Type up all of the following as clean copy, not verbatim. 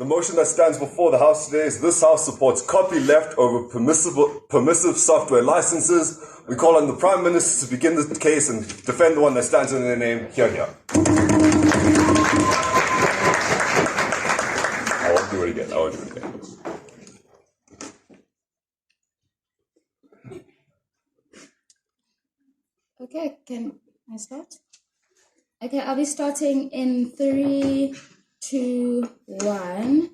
The motion that stands before the House today is this House supports copyleft over permissive software licenses. We call on the Prime Minister to begin the case and defend the one that stands in their name. Here. I won't do it again. Okay, can I start? Okay, I'll be starting in 3, 2, 1.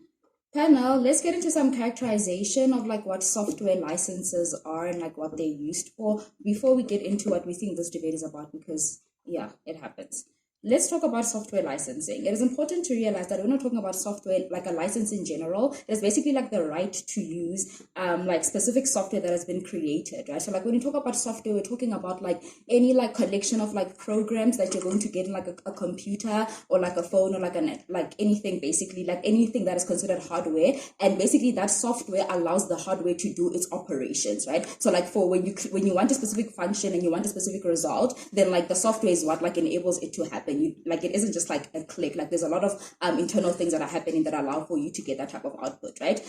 Panel, let's get into some characterization of like what software licenses are and like what they're used for before we get into what we think this debate is about, because yeah, it happens. Let's talk about software licensing. It is important to realize that we're not talking about software like a license in general. It's basically like the right to use like specific software that has been created, right? So like when you talk about software, we're talking about like any like collection of like programs that you're going to get in like a computer or like a phone or like like anything, basically like anything that is considered hardware. And basically that software allows the hardware to do its operations, right? So like for when you want a specific function and you want a specific result, then like the software is what like enables it to happen. Like it isn't just like a click, like there's a lot of internal things that are happening that allow for you to get that type of output, right?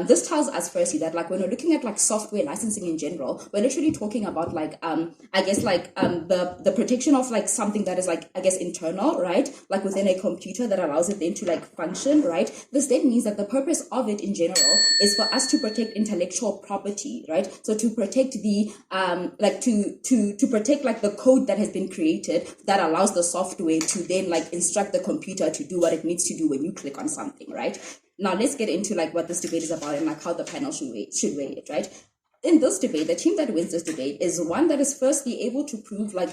This tells us firstly that like when we're looking at like software licensing in general, we're literally talking about like I guess like the protection of like something that is like I guess internal, right? Like within a computer that allows it then to like function, right? This then means that the purpose of it in general is for us to protect intellectual property, right? So to protect the like to protect like the code that has been created that allows the software to then like instruct the computer to do what it needs to do when you click on something, right? Now let's get into like what this debate is about and like how the panel should weigh it, right? In this debate, the team that wins this debate is one that is firstly able to prove like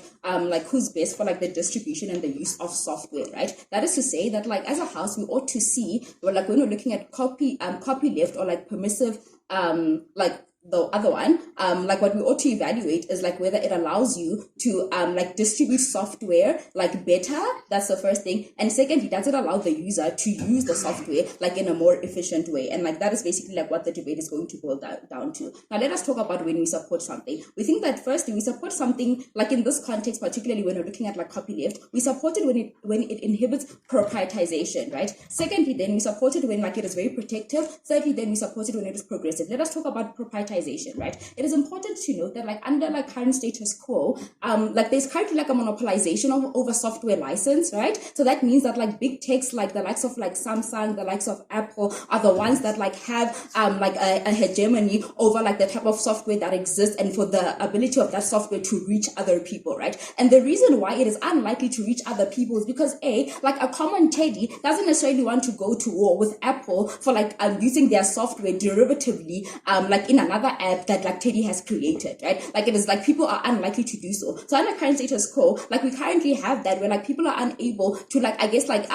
who's best for like the distribution and the use of software, right? That is to say that like as a house, we ought to see, well, like when we're looking at copyleft or like permissive like the other one, like what we ought to evaluate is like whether it allows you to like distribute software like better. That's the first thing. And secondly, does it allow the user to use the software like in a more efficient way? And like that is basically like what the debate is going to boil down to. Now let us talk about when we support something. We think that firstly we support something like in this context, particularly when we're looking at like copyleft, we support it when it inhibits proprietization, right? Secondly, then we support it when like it is very protective. Thirdly, then we support it when it is progressive. Let us talk about proprietization, right? It is important to note that like under like current status quo, like there's currently like a monopolization over software license, right? So that means that like big techs like the likes of like Samsung, the likes of Apple are the ones that like have like a hegemony over like the type of software that exists and for the ability of that software to reach other people, right? And the reason why it is unlikely to reach other people is because like a common Teddy doesn't necessarily want to go to war with Apple for like using their software derivatively like in another app that like Teddy has created, right? Like it is like people are unlikely to do so. So under current status quo, like we currently have that where like people are unable to like I guess like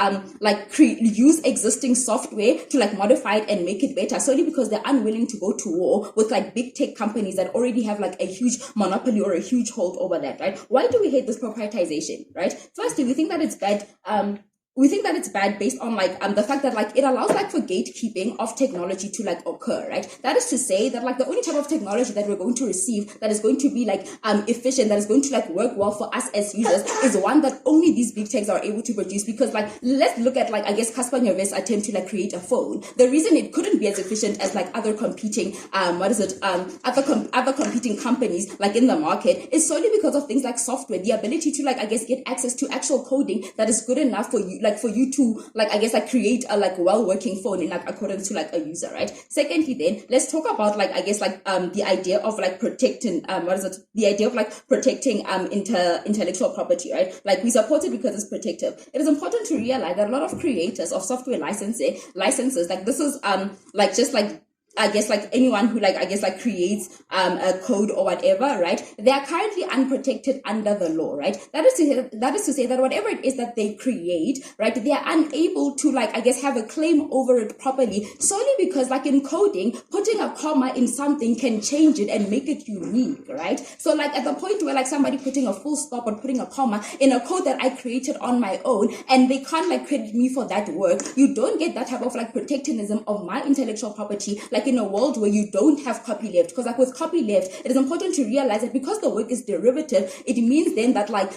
use existing software to like modify it and make it better solely because they're unwilling to go to war with like big tech companies that already have like a huge monopoly or a huge hold over that, right? Why do we hate this proprietization, right? Firstly, we think that it's bad. We think that it's bad based on like the fact that like it allows like for gatekeeping of technology to like occur, right? That is to say that like the only type of technology that we're going to receive that is going to be like efficient, that is going to like work well for us as users is one that only these big techs are able to produce. Because like let's look at like I guess Cassper Nyovest's attempt to like create a phone. The reason it couldn't be as efficient as like other competing other competing companies like in the market is solely because of things like software, the ability to like I guess get access to actual coding that is good enough for you like for you to like I guess like create a like well-working phone in like accordance to like a user, right? Secondly, then let's talk about like I guess like the idea of like protecting the idea of like protecting intellectual property, right? Like we support it because it's protective. It is important to realize that a lot of creators of software licenses like this is like just like I guess like anyone who like I guess like creates a code or whatever, right? They are currently unprotected under the law, right? That is to say that whatever it is that they create, right, they are unable to like I guess have a claim over it properly solely because like in coding, putting a comma in something can change it and make it unique, right? So like at the point where like somebody putting a full stop or putting a comma in a code that I created on my own and they can't like credit me for that work, you don't get that type of like protectionism of my intellectual property like in a world where you don't have copyleft, because like with copyleft, it is important to realize that because the work is derivative, it means then that like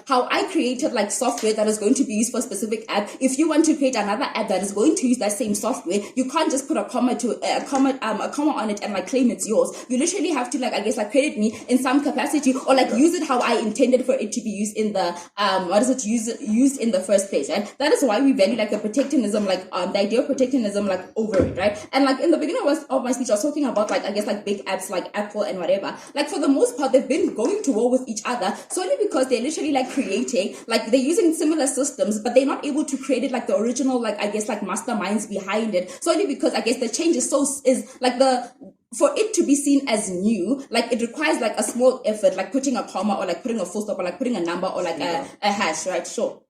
how I created like software that is going to be used for a specific app. If you want to create another app that is going to use that same software, you can't just put a comma on it and like claim it's yours. You literally have to credit me in some capacity, or like use it how I intended for it to be used in the used in the first place, right? That is why we value like the protectionism, the idea of protectionism over it, right? And like in the beginning of my speech, I was talking about big apps like Apple and whatever. Like for the most part, they've been going to war with each other solely because they're literally creating, they're using similar systems, but they're not able to create it like the original masterminds behind it, solely because the change is for it to be seen as new, it requires a small effort, like putting a comma or like putting a full stop or like putting a number or like a hash, right? Sure.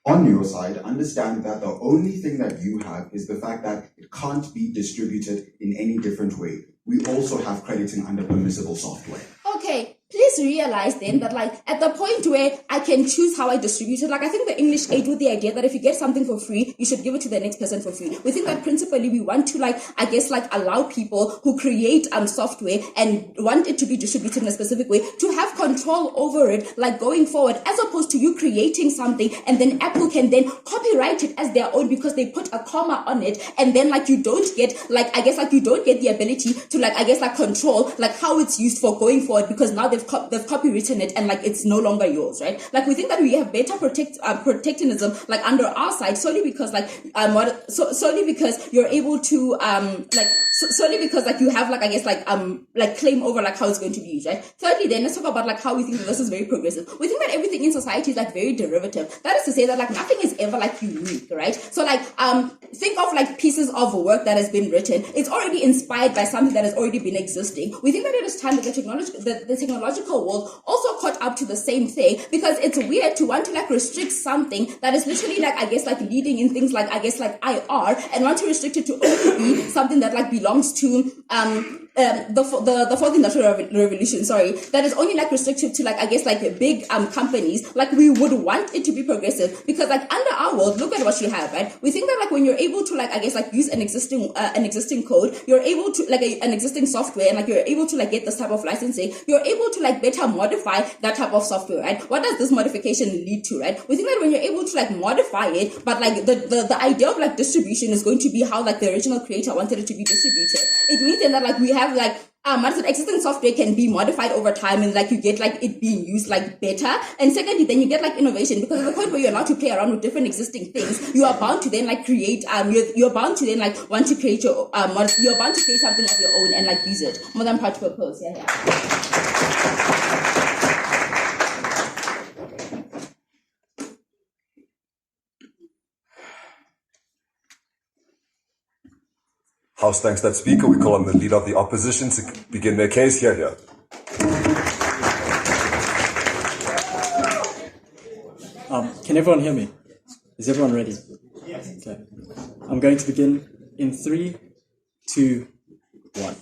On your side, understand that the only thing that you have is the fact that it can't be distributed in any different way. We also have crediting under permissible software. Okay. Please realize then that at the point where I can choose how I distribute it, I think the English age with the idea that if you get something for free, you should give it to the next person for free. We think that principally we want to allow people who create software and want it to be distributed in a specific way to have control over it going forward, as opposed to you creating something and then Apple can then copyright it as their own because they put a comma on it, and then you don't get you don't get the ability to control how it's used for going forward, because now they've copywritten it and it's no longer yours, right? We think that we have better protectionism under our side solely because solely because you're able to solely because you have claim over how it's going to be used, right? Thirdly, then let's talk about how we think that this is very progressive. We think that everything in society is very derivative. That is to say that nothing is ever unique, right? So think of pieces of work that has been written. It's already inspired by something that has already been existing. We think that it is time that the technological world also caught up to the same thing, because it's weird to want to restrict something that is literally leading in things IR, and want to restrict it to only be something that belongs to the fourth industrial revolution, that is only restricted to big companies. We would want it to be progressive, because under our world, look at what you have, right? We think that when you're able to use an existing code, you're able to an existing software, and you're able to get this type of licensing, you're able to better modify that type of software, right? What does this modification lead to, right? We think that when you're able to modify it, but the idea of distribution is going to be how the original creator wanted it to be distributed. It means then that we have existing software can be modified over time, and you get it being used better. And secondly, then you get innovation, because at the point where you're allowed to play around with different existing things, you are bound to then create you're bound to then want to create your you're bound to create something of your own and use it more than part purpose. House thanks that speaker. We call on the leader of the opposition to begin their case. Here. Can everyone hear me? Is everyone ready? Yes. Okay. I'm going to begin in 3, 2, 1.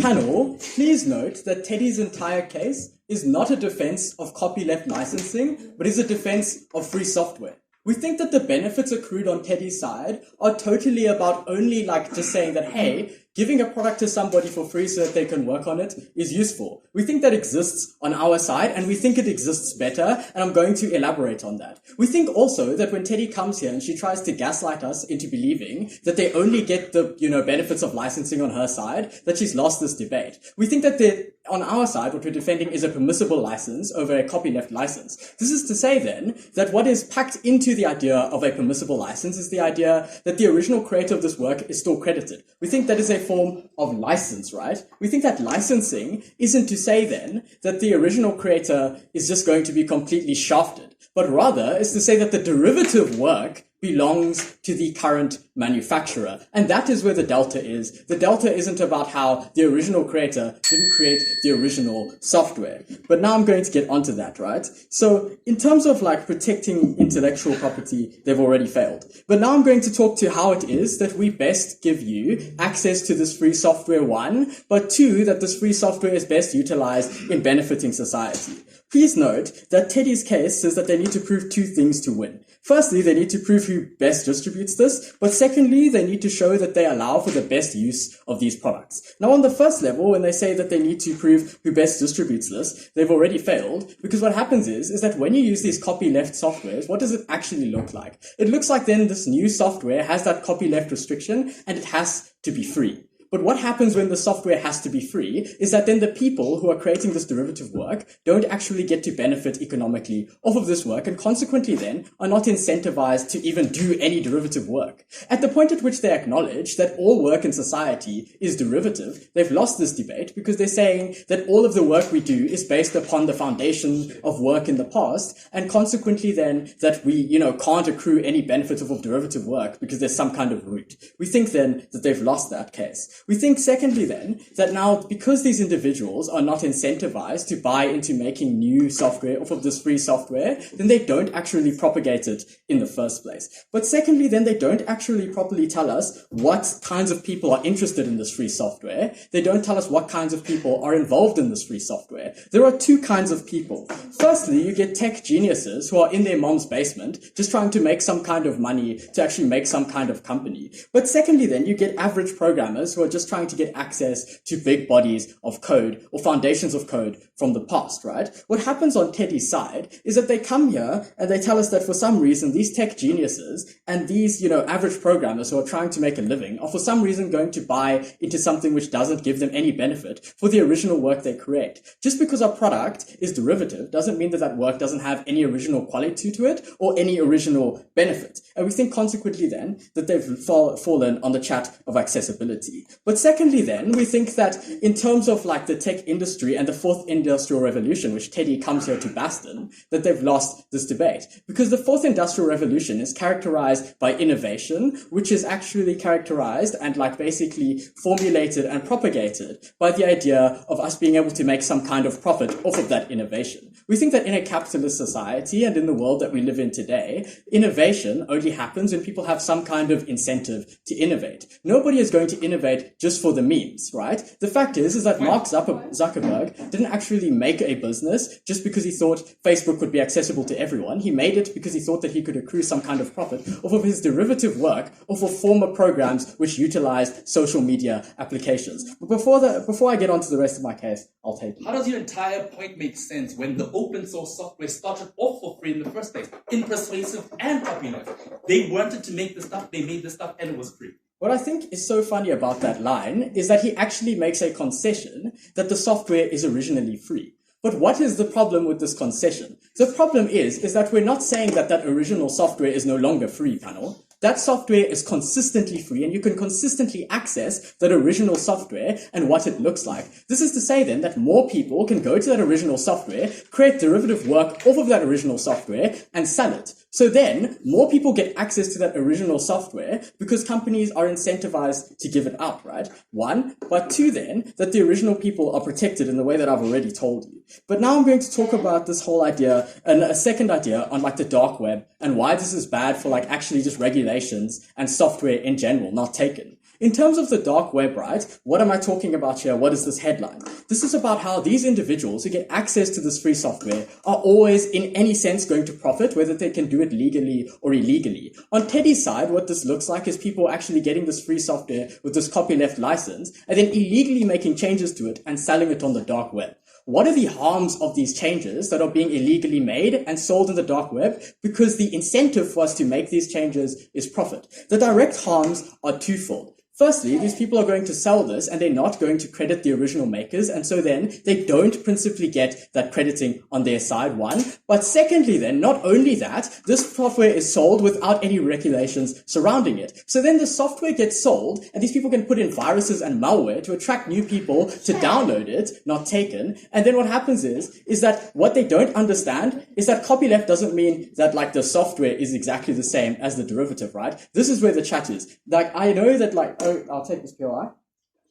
Panel, please note that Teddy's entire case is not a defense of copyleft licensing, but is a defense of free software. We think that the benefits accrued on Teddy's side are totally about only just saying that, hey, giving a product to somebody for free so that they can work on it is useful. We think that exists on our side, and we think it exists better, and I'm going to elaborate on that. We think also that when Teddy comes here and she tries to gaslight us into believing that they only get the, benefits of licensing on her side, that she's lost this debate. We think that on our side, what we're defending is a permissible license over a copyleft license. This is to say then that what is packed into the idea of a permissible license is the idea that the original creator of this work is still credited. We think that is a form of license, right? We think that licensing isn't to say then that the original creator is just going to be completely shafted, but rather is to say that the derivative work belongs to the current manufacturer. And that is where the delta is. The delta isn't about how the original creator didn't create the original software. But now I'm going to get onto that, right? So in terms of protecting intellectual property, they've already failed. But now I'm going to talk to how it is that we best give you access to this free software, 1, but 2, that this free software is best utilized in benefiting society. Please note that Teddy's case says that they need to prove 2 things to win. Firstly, they need to prove who who best distributes this, but secondly, they need to show that they allow for the best use of these products. Now, on the first level, when they say that they need to prove who best distributes this, they've already failed, because what happens is that when you use these copyleft softwares, what does it actually look like? It looks like then this new software has that copyleft restriction, and it has to be free. But what happens when the software has to be free is that then the people who are creating this derivative work don't actually get to benefit economically off of this work, and consequently then are not incentivized to even do any derivative work. At the point at which they acknowledge that all work in society is derivative, they've lost this debate because they're saying that all of the work we do is based upon the foundation of work in the past, and consequently then that we, can't accrue any benefit of derivative work because there's some kind of root. We think then that they've lost that case. We think, secondly, then, that now, because these individuals are not incentivized to buy into making new software off of this free software, then they don't actually propagate it in the first place. But secondly, then, they don't actually properly tell us what kinds of people are interested in this free software. They don't tell us what kinds of people are involved in this free software. There are two kinds of people. Firstly, you get tech geniuses who are in their mom's basement, just trying to make some kind of money to actually make some kind of company. But secondly, then, you get average programmers who are just trying to get access to big bodies of code or foundations of code from the past, right? What happens on Teddy's side is that they come here and they tell us that for some reason, these tech geniuses and these, average programmers who are trying to make a living are for some reason going to buy into something which doesn't give them any benefit for the original work they create. Just because our product is derivative doesn't mean that that work doesn't have any original quality to it or any original benefit. And we think consequently then that they've fallen on the chat of accessibility. But secondly then, we think that in terms of like the tech industry and the fourth industrial revolution, which Teddy comes here to Paxton, that they've lost this debate. Because the fourth industrial revolution is characterized by innovation, which is actually characterized and like basically formulated and propagated by the idea of us being able to make some kind of profit off of that innovation. We think that in a capitalist society and in the world that we live in today, innovation only happens when people have some kind of incentive to innovate. Nobody is going to innovate just for the memes, right? The fact is that Mark Zuckerberg didn't actually make a business just because he thought Facebook would be accessible to everyone. He made it because he thought that he could accrue some kind of profit off of his derivative work off of former programs which utilized social media applications. But before I get on to the rest of my case, I'll take it. How does your entire point make sense when the open source software started off for free in the first place, in persuasive and copyleft? They wanted to make the stuff, they made the stuff, and it was free. What I think is so funny about that line is that he actually makes a concession that the software is originally free. But what is the problem with this concession? The problem is that we're not saying that that original software is no longer free, panel. That software is consistently free, and you can consistently access that original software and what it looks like. This is to say then that more people can go to that original software, create derivative work off of that original software, and sell it. So then, more people get access to that original software because companies are incentivized to give it out, right? One, but two then, that the original people are protected in the way that I've already told you. But now I'm going to talk about this whole idea, and a second idea on like the dark web, and why this is bad for like actually just regulations and software in general, not taken. In terms of the dark web, right, what am I talking about here? What is this headline? This is about how these individuals who get access to this free software are always in any sense going to profit, whether they can do it legally or illegally. On Teddy's side, what this looks like is people actually getting this free software with this copyleft license and then illegally making changes to it and selling it on the dark web. What are the harms of these changes that are being illegally made and sold in the dark web? Because the incentive for us to make these changes is profit. The direct harms are twofold. Firstly, these people are going to sell this and they're not going to credit the original makers, and so then they don't principally get that crediting on their side, one. But secondly then, not only that, this software is sold without any regulations surrounding it. So then the software gets sold and these people can put in viruses and malware to attract new people to download it, not taken. And then what happens is that what they don't understand is that copyleft doesn't mean that like the software is exactly the same as the derivative, right? This is where the chat is. Like, I know that like, I'll take this POI.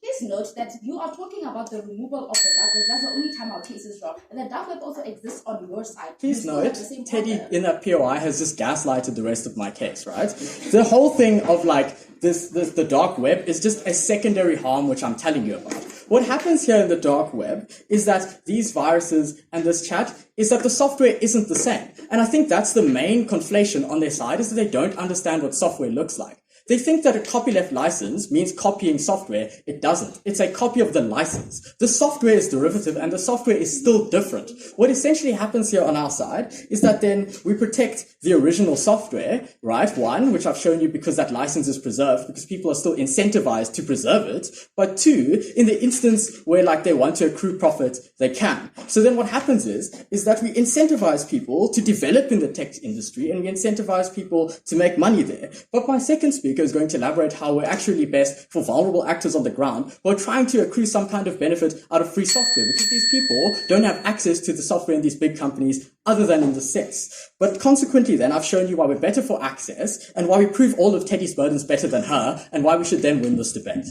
Please note that you are talking about the removal of the dark web. That's the only time our case is wrong. And the dark web also exists on your side. Please note, Teddy in that POI has just gaslighted the rest of my case, right? The whole thing of like the dark web is just a secondary harm which I'm telling you about. What happens here in the dark web is that these viruses and this chat is that the software isn't the same. And I think that's the main conflation on their side, is that they don't understand what software looks like. They think that a copyleft license means copying software. It doesn't. It's a copy of the license. The software is derivative and the software is still different. What essentially happens here on our side is that then we protect the original software, right? One, which I've shown you because that license is preserved, because people are still incentivized to preserve it. But two, in the instance where like they want to accrue profit, they can. So then what happens is that we incentivize people to develop in the tech industry and we incentivize people to make money there. But my second speaker is going to elaborate how we're actually best for vulnerable actors on the ground who are trying to accrue some kind of benefit out of free software, because these people don't have access to the software in these big companies other than in the sets. But consequently then, I've shown you why we're better for access and why we prove all of Teddy's burdens better than her and why we should then win this debate.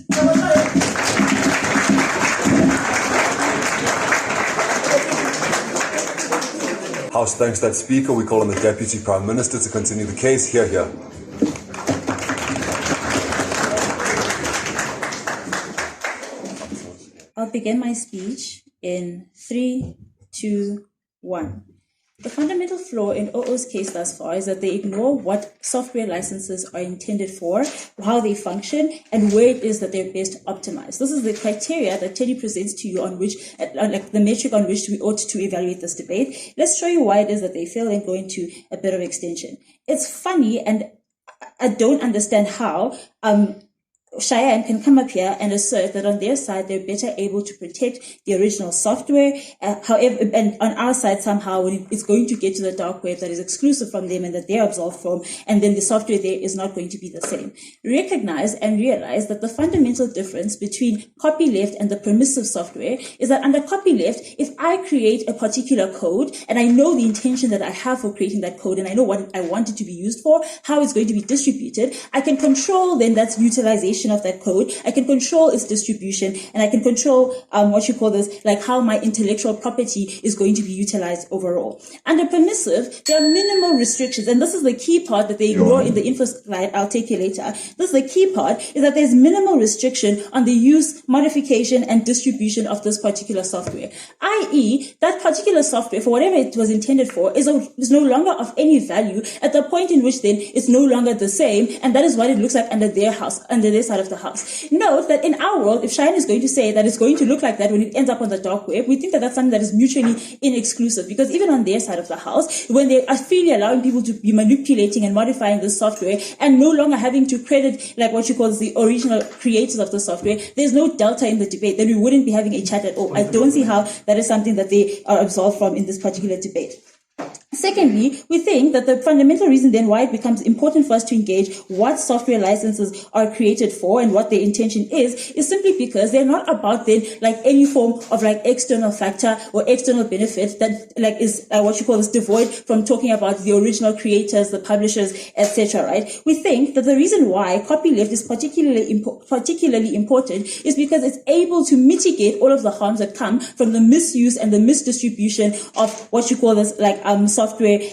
House thanks that speaker. We call on the Deputy Prime Minister to continue the case. Hear, hear. I'll begin my speech in 3, 2, 1. The fundamental flaw in OO's case thus far is that they ignore what software licenses are intended for, how they function, and where it is that they're best optimized. This is the criteria that Teddy presents to you on which, like the metric on which we ought to evaluate this debate. Let's show you why it is that they fail and go into a bit of extension. It's funny, and I don't understand how Cheyenne can come up here and assert that on their side they're better able to protect the original software. However, and on our side somehow when it's going to get to the dark web that is exclusive from them and that they're absolved from, and then the software there is not going to be the same. Recognize and realize that the fundamental difference between copyleft and the permissive software is that under copyleft, if I create a particular code and I know the intention that I have for creating that code and I know what I want it to be used for, how it's going to be distributed, I can control then that's utilization of that code. I can control its distribution, and I can control like how my intellectual property is going to be utilized overall. Under permissive, there are minimal restrictions, and this is the key part that they ignore in the info slide I'll take you later. This is the key part, is that there's minimal restriction on the use, modification, and distribution of this particular software. I.e., that particular software, for whatever it was intended for, is no longer of any value at the point in which then it's no longer the same, and that is what it looks like under their side of the house. Note that in our world, if Cheyenne is going to say that it's going to look like that when it ends up on the dark web, we think that that's something that is mutually inexclusive, because even on their side of the house, when they are freely allowing people to be manipulating and modifying the software and no longer having to credit like the original creators of the software, there's no delta in the debate, then we wouldn't be having a chat at all. I don't see how that is something that they are absolved from in this particular debate. Secondly, we think that the fundamental reason then why it becomes important for us to engage what software licenses are created for and what their intention is simply because they're not about then like any form of like external factor or external benefit that like is devoid from talking about the original creators, the publishers, etc. Right? We think that the reason why copyleft is particularly important is because it's able to mitigate all of the harms that come from the misuse and the misdistribution of software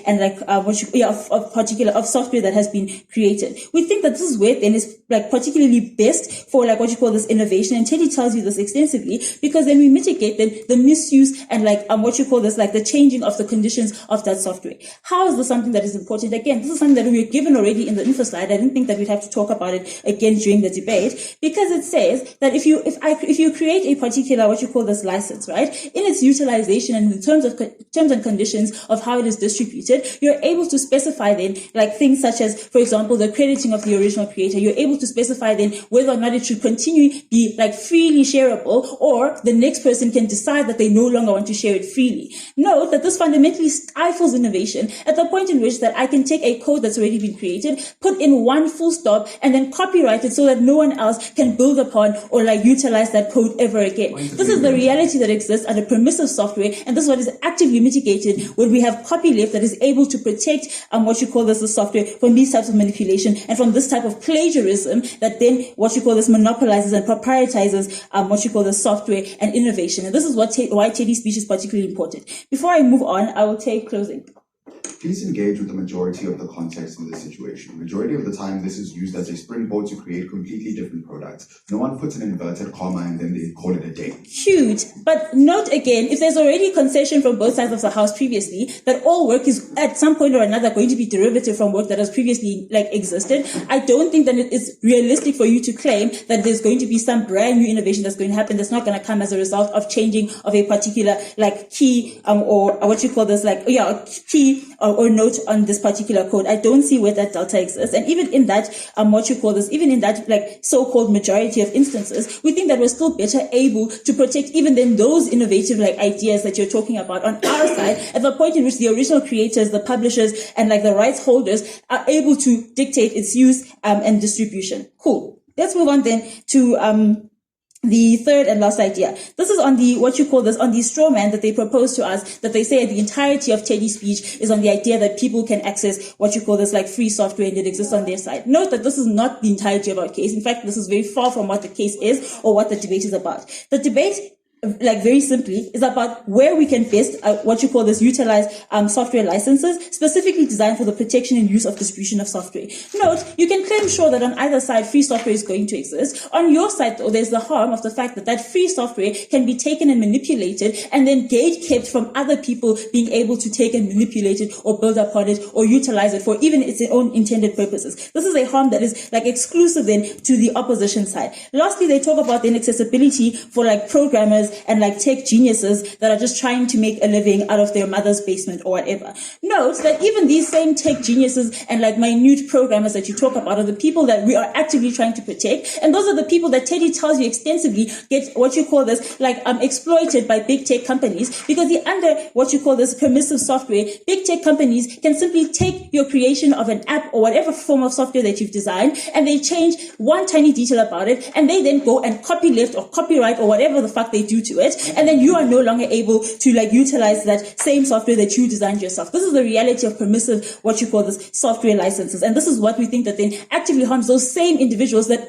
and of software that has been created. We think that this is where then is like particularly best for innovation, and Teddy tells you this extensively, because then we mitigate then the misuse and the changing of the conditions of that software. How is this something that is important? Again, this is something that we were given already in the info slide. I didn't think that we'd have to talk about it again during the debate, because it says that if you create a particular license, right, in its utilization and in terms and conditions of how it is distributed, you're able to specify then like things such as, for example, the crediting of the original creator. You're able to specify then whether or not it should continue be like freely shareable, or the next person can decide that they no longer want to share it freely. Note that this fundamentally stifles innovation at the point in which that I can take a code that's already been created, put in one full stop, and then copyright it so that no one else can build upon or like utilize that code ever again. This is the reality that exists under permissive software, and this is what is actively mitigated when we have copyleft that is able to protect the software from these types of manipulation and from this type of plagiarism that then monopolizes and proprietizes the software and innovation. And this is why Teddy's speech is particularly important. Before I move on, I will take closing. Please engage with the majority of the context in this situation. Majority of the time, this is used as a springboard to create completely different products. No one puts an inverted comma and then they call it a day. Cute. But note again, if there's already concession from both sides of the house previously, that all work is at some point or another going to be derivative from work that has previously existed, I don't think that it is realistic for you to claim that there's going to be some brand new innovation that's going to happen that's not going to come as a result of changing of a particular key or what you call this key or note on this particular code. I don't see where that delta exists. And even in that even in that so-called majority of instances, we think that we're still better able to protect even then those innovative ideas that you're talking about on our side at the point in which the original creators, the publishers, and the rights holders are able to dictate its use and distribution. Cool. Let's move on then to the third and last idea. This is on the straw man that they propose to us, that they say the entirety of Teddy's speech is on the idea that people can access free software and it exists on their side. Note that this is not the entirety of our case. In fact, this is very far from what the case is or what the debate is about. The debate, very simply, is about where we can best utilize software licenses specifically designed for the protection and use of distribution of software. Note, you can claim sure that on either side free software is going to exist. On your side, though, there's the harm of the fact that that free software can be taken and manipulated and then gate-kept from other people being able to take and manipulate it or build upon it or utilize it for even its own intended purposes. This is a harm that is exclusive then to the opposition side. Lastly, they talk about then accessibility for programmers and tech geniuses that are just trying to make a living out of their mother's basement or whatever. Note that even these same tech geniuses and minute programmers that you talk about are the people that we are actively trying to protect, and those are the people that Teddy tells you extensively get exploited by big tech companies, because under permissive software, big tech companies can simply take your creation of an app or whatever form of software that you've designed, and they change one tiny detail about it, and they then go and copyleft or copyright or whatever the fuck they do to it, and then you are no longer able to utilize that same software that you designed yourself. This is the reality of permissive software licenses, and this is what we think that then actively harms those same individuals that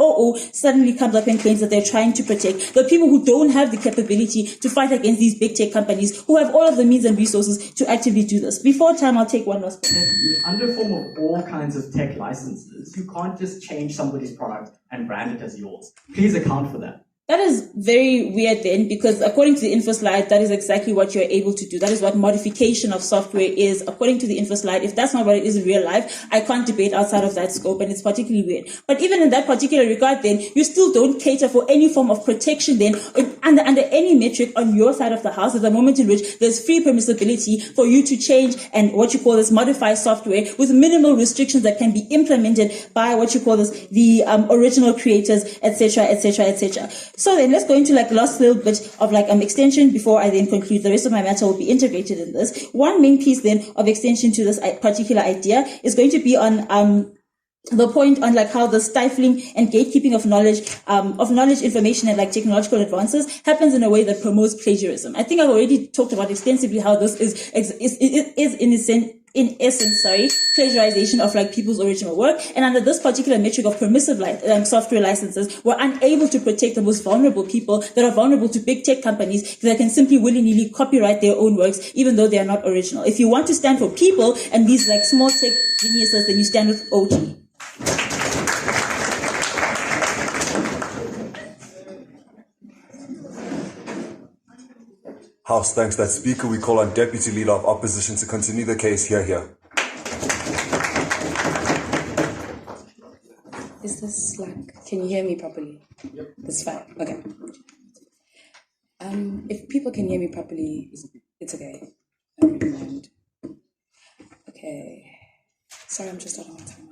suddenly comes up and claims that they're trying to protect, the people who don't have the capability to fight against these big tech companies who have all of the means and resources to actively do this. Before time, I'll take one last point. Under form of all kinds of tech licenses, you can't just change somebody's product and brand it as yours. Please account for that. That is very weird then, because according to the info slide, that is exactly what you're able to do. That is what modification of software is, according to the info slide. If that's not what it is in real life, I can't debate outside of that scope, and it's particularly weird. But even in that particular regard then, you still don't cater for any form of protection then, under any metric on your side of the house, at the moment in which there's free permissibility for you to change and modify software with minimal restrictions that can be implemented by the original creators, etc., etc., etc. So then let's go into last little bit of extension before I then conclude. The rest of my matter will be integrated in this. One main piece then of extension to this particular idea is going to be on the point on how the stifling and gatekeeping of knowledge, information, and technological advances happens in a way that promotes plagiarism. I think I've already talked about extensively how this is in essence, plagiarization of people's original work. And under this particular metric of permissive software licenses, we're unable to protect the most vulnerable people that are vulnerable to big tech companies that can simply willy-nilly copyright their own works, even though they are not original. If you want to stand for people and these small tech geniuses, then you stand with OG. House thanks that speaker. We call on Deputy Leader of Opposition to continue the case. Here. Is this can you hear me properly? Yep. That's fine. Okay. If people can hear me properly, it's okay. I don't really mind. Okay. Sorry, I'm just starting my timer.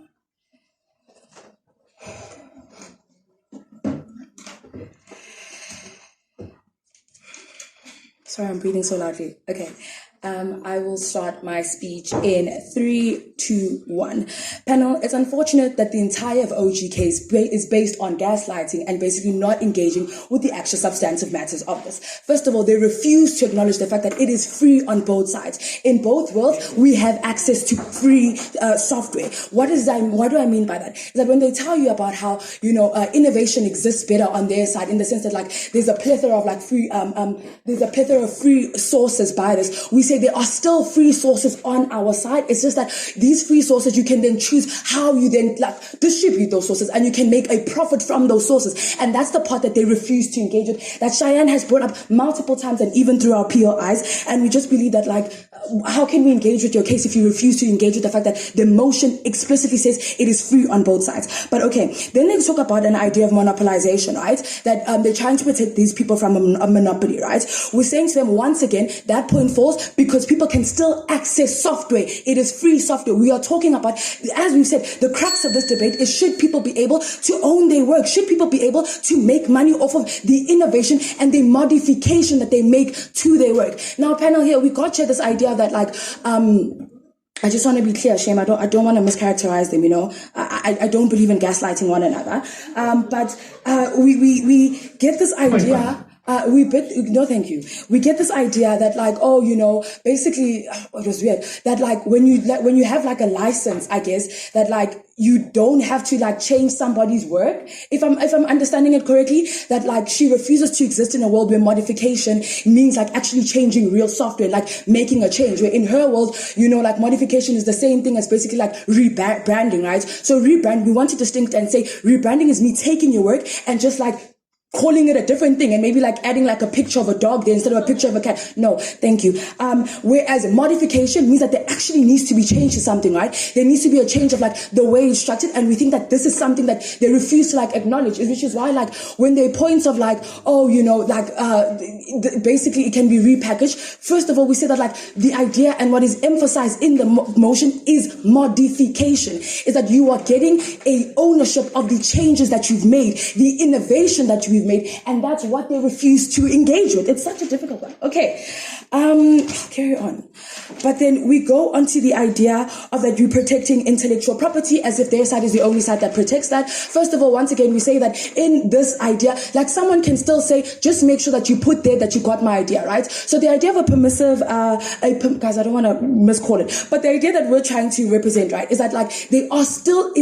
Sorry, I'm breathing so loudly. Okay. I will start my speech in 3, 2, 1. Panel, it's unfortunate that the entire OG case is based on gaslighting and basically not engaging with the actual substantive matters of this. First of all, they refuse to acknowledge the fact that it is free on both sides. In both worlds, we have access to free software. What do I mean by that? Is that when they tell you about how, innovation exists better on their side, in the sense that there's a plethora of free sources by this, we say there are still free sources on our side. It's just that these free sources, you can then choose how you then distribute those sources, and you can make a profit from those sources. And that's the part that they refuse to engage with, that Cheyenne has brought up multiple times and even through our POIs. And we just believe that how can we engage with your case if you refuse to engage with the fact that the motion explicitly says it is free on both sides? But okay, then they talk about an idea of monopolization, right? That they're trying to protect these people from a monopoly, right? We're saying to them, once again, that point falls because people can still access software. It is free software. We are talking about, as we've said, the crux of this debate is, should people be able to own their work? Should people be able to make money off of the innovation and the modification that they make to their work? Now, panel here, we got here this idea that I just want to be clear, Shem. I don't want to mischaracterize them. I don't believe in gaslighting one another. But we get this idea. No, thank you. We get this idea that basically, it was weird that when you have a license, I guess that you don't have to change somebody's work. If I'm understanding it correctly, that she refuses to exist in a world where modification means actually changing real software, making a change. Where in her world, modification is the same thing as basically rebranding, right? So rebrand, we want to distinct and say rebranding is me taking your work and just calling it a different thing and maybe adding a picture of a dog there instead of a picture of a cat. No, thank you. Whereas modification means that there actually needs to be change to something, right? There needs to be a change of the way it's structured, and we think that this is something that they refuse to acknowledge, which is why when there are points of basically it can be repackaged. First of all, we say that the idea and what is emphasized in the motion is modification, is that you are getting a ownership of the changes that you've made, the innovation that we've made, and that's what they refuse to engage with. It's such a difficult one. Okay, carry on. But then we go onto the idea of that you're protecting intellectual property as if their side is the only side that protects that. First of all, once again, we say that in this idea, someone can still say, just make sure that you put there that you got my idea, right? So the idea of a permissive, guys, I don't want to miscall it, but the idea that we're trying to represent, right, is that there still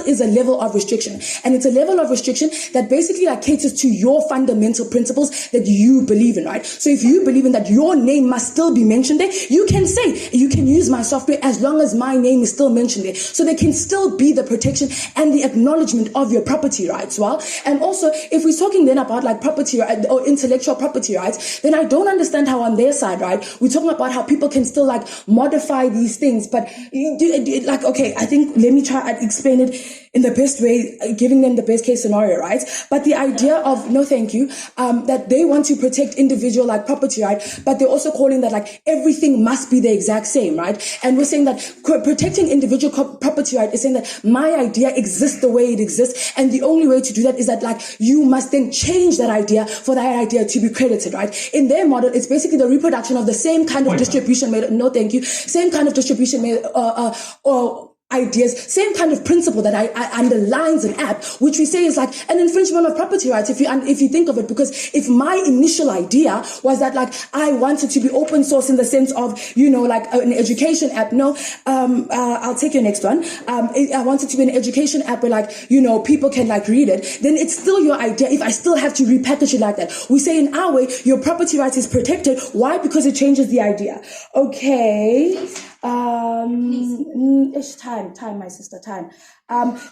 is a level of restriction, and it's a level of restriction that basically caters to your fundamental principles that you believe in, right? So if you believe in that your name must still be mentioned there, you can say, you can use my software as long as my name is still mentioned there. So there can still be the protection and the acknowledgement of your property rights, well? And also, if we're talking then about property or intellectual property rights, then I don't understand how on their side, right, we're talking about how people can still modify these things, but okay, I think let me try and explain it in the best way, giving them the best case scenario, right? But the idea of, no thank you, that they want to protect individual property, right? But they're also calling that everything must be the exact same, right? And we're saying that protecting individual property, right, is saying that my idea exists the way it exists, and the only way to do that is that you must then change that idea for that idea to be credited, right? In their model, it's basically the reproduction of the same kind of distribution made, no thank you, same kind of distribution made, or ideas, same kind of principle that I underlines an app, which we say is an infringement of property rights if you think of it. Because if my initial idea was that I wanted to be open source in the sense of an education app, I'll take your next one. I wanted to be an education app where people can read it, then it's still your idea if I still have to repackage it like that. We say in our way your property rights is protected. Why? Because it changes the idea. Okay. Time, my sister, time.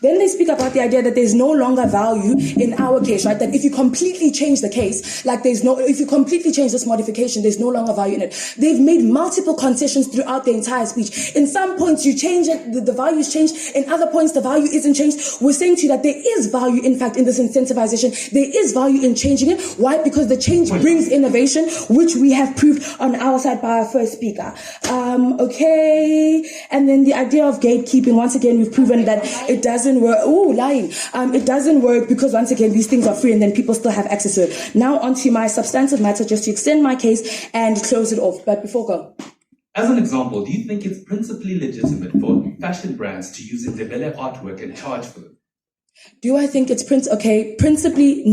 Then they speak about the idea that there's no longer value in our case, right? That if you completely change the case, if you completely change this modification, there's no longer value in it. They've made multiple concessions throughout the entire speech. In some points you change it, the value is changed. In other points the value isn't changed. We're saying to you that there is value, in fact, in this incentivization. There is value in changing it. Why? Because the change brings innovation, which we have proved on our side by our first speaker. Okay. And then the idea of gatekeeping, once again, we've proven that it doesn't work. Oh, lying. It doesn't work because, once again, these things are free and then people still have access to it. Now onto my substantive matter, just to extend my case and close it off. But before go. As an example, do you think it's principally legitimate for fashion brands to use Ndebele artwork and charge for them? Do I think it's principally,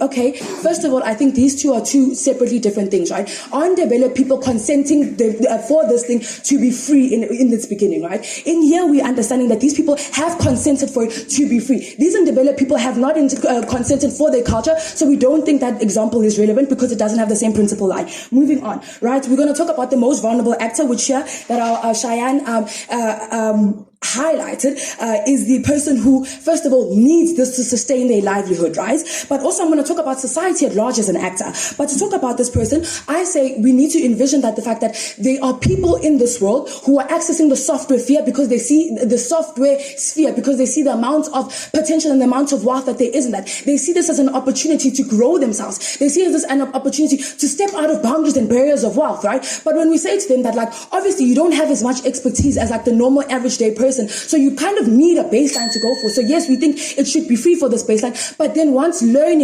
okay. First of all, I think these two are two separately different things, right? Undeveloped people consenting for this thing to be free in its beginning, right? In here, we're understanding that these people have consented for it to be free. These undeveloped people have not consented for their culture, so we don't think that example is relevant because it doesn't have the same principle line. Moving on, right? We're going to talk about the most vulnerable actor, which here that our Cheyenne highlighted is the person who, first of all, needs this to sustain their livelihood, right? But also I'm going to talk about society at large as an actor. But to talk about this person, I say we need to envision that the fact that there are people in this world who are accessing the software sphere because they see the software sphere, because they see the amount of potential and the amount of wealth that there is in that. They see this as an opportunity to grow themselves. They see this as an opportunity to step out of boundaries and barriers of wealth, right? But when we say to them that, like, obviously you don't have as much expertise as like the normal average day person, so you kind of need a baseline to go for. So yes, we think it should be free for this baseline, but then once you learn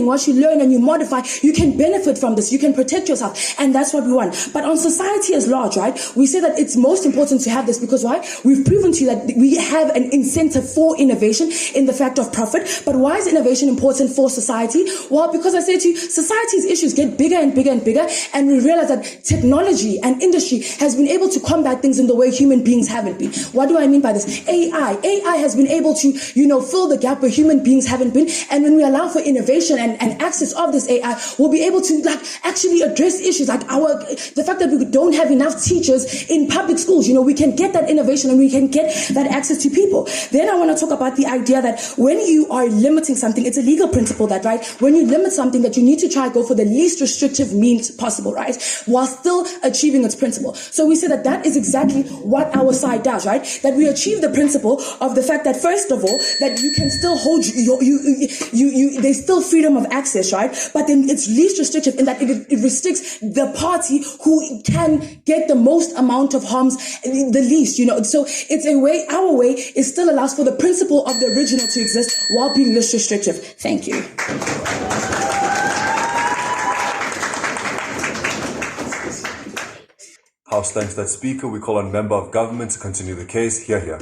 and you modify, you can benefit from this, you can protect yourself, and that's what we want. But on society as large, right, we say that it's most important to have this because why? We've proven to you that we have an incentive for innovation in the fact of profit. But why is innovation important for society? Well, because I say to you, society's issues get bigger and bigger and bigger, and we realize that technology and industry has been able to combat things in the way human beings haven't been. What do I mean by this? AI has been able to, fill the gap where human beings haven't been. And when we allow for innovation and access of this AI, we'll be able to actually address issues like the fact that we don't have enough teachers in public schools. We can get that innovation and we can get that access to people. Then I want to talk about the idea that when you are limiting something, it's a legal principle that, right, when you limit something, that you need to try to go for the least restrictive means possible, right, while still achieving its principle. So we say that is exactly what our side does, right, that we achieve the principle of the fact that, first of all, that you can still hold there's still freedom of access, right? But then it's least restrictive in that it restricts the party who can get the most amount of harms the least, So it's a way, our way, it still allows for the principle of the original to exist while being least restrictive. Thank you. House thanks that speaker. We call on member of government to continue the case. Here.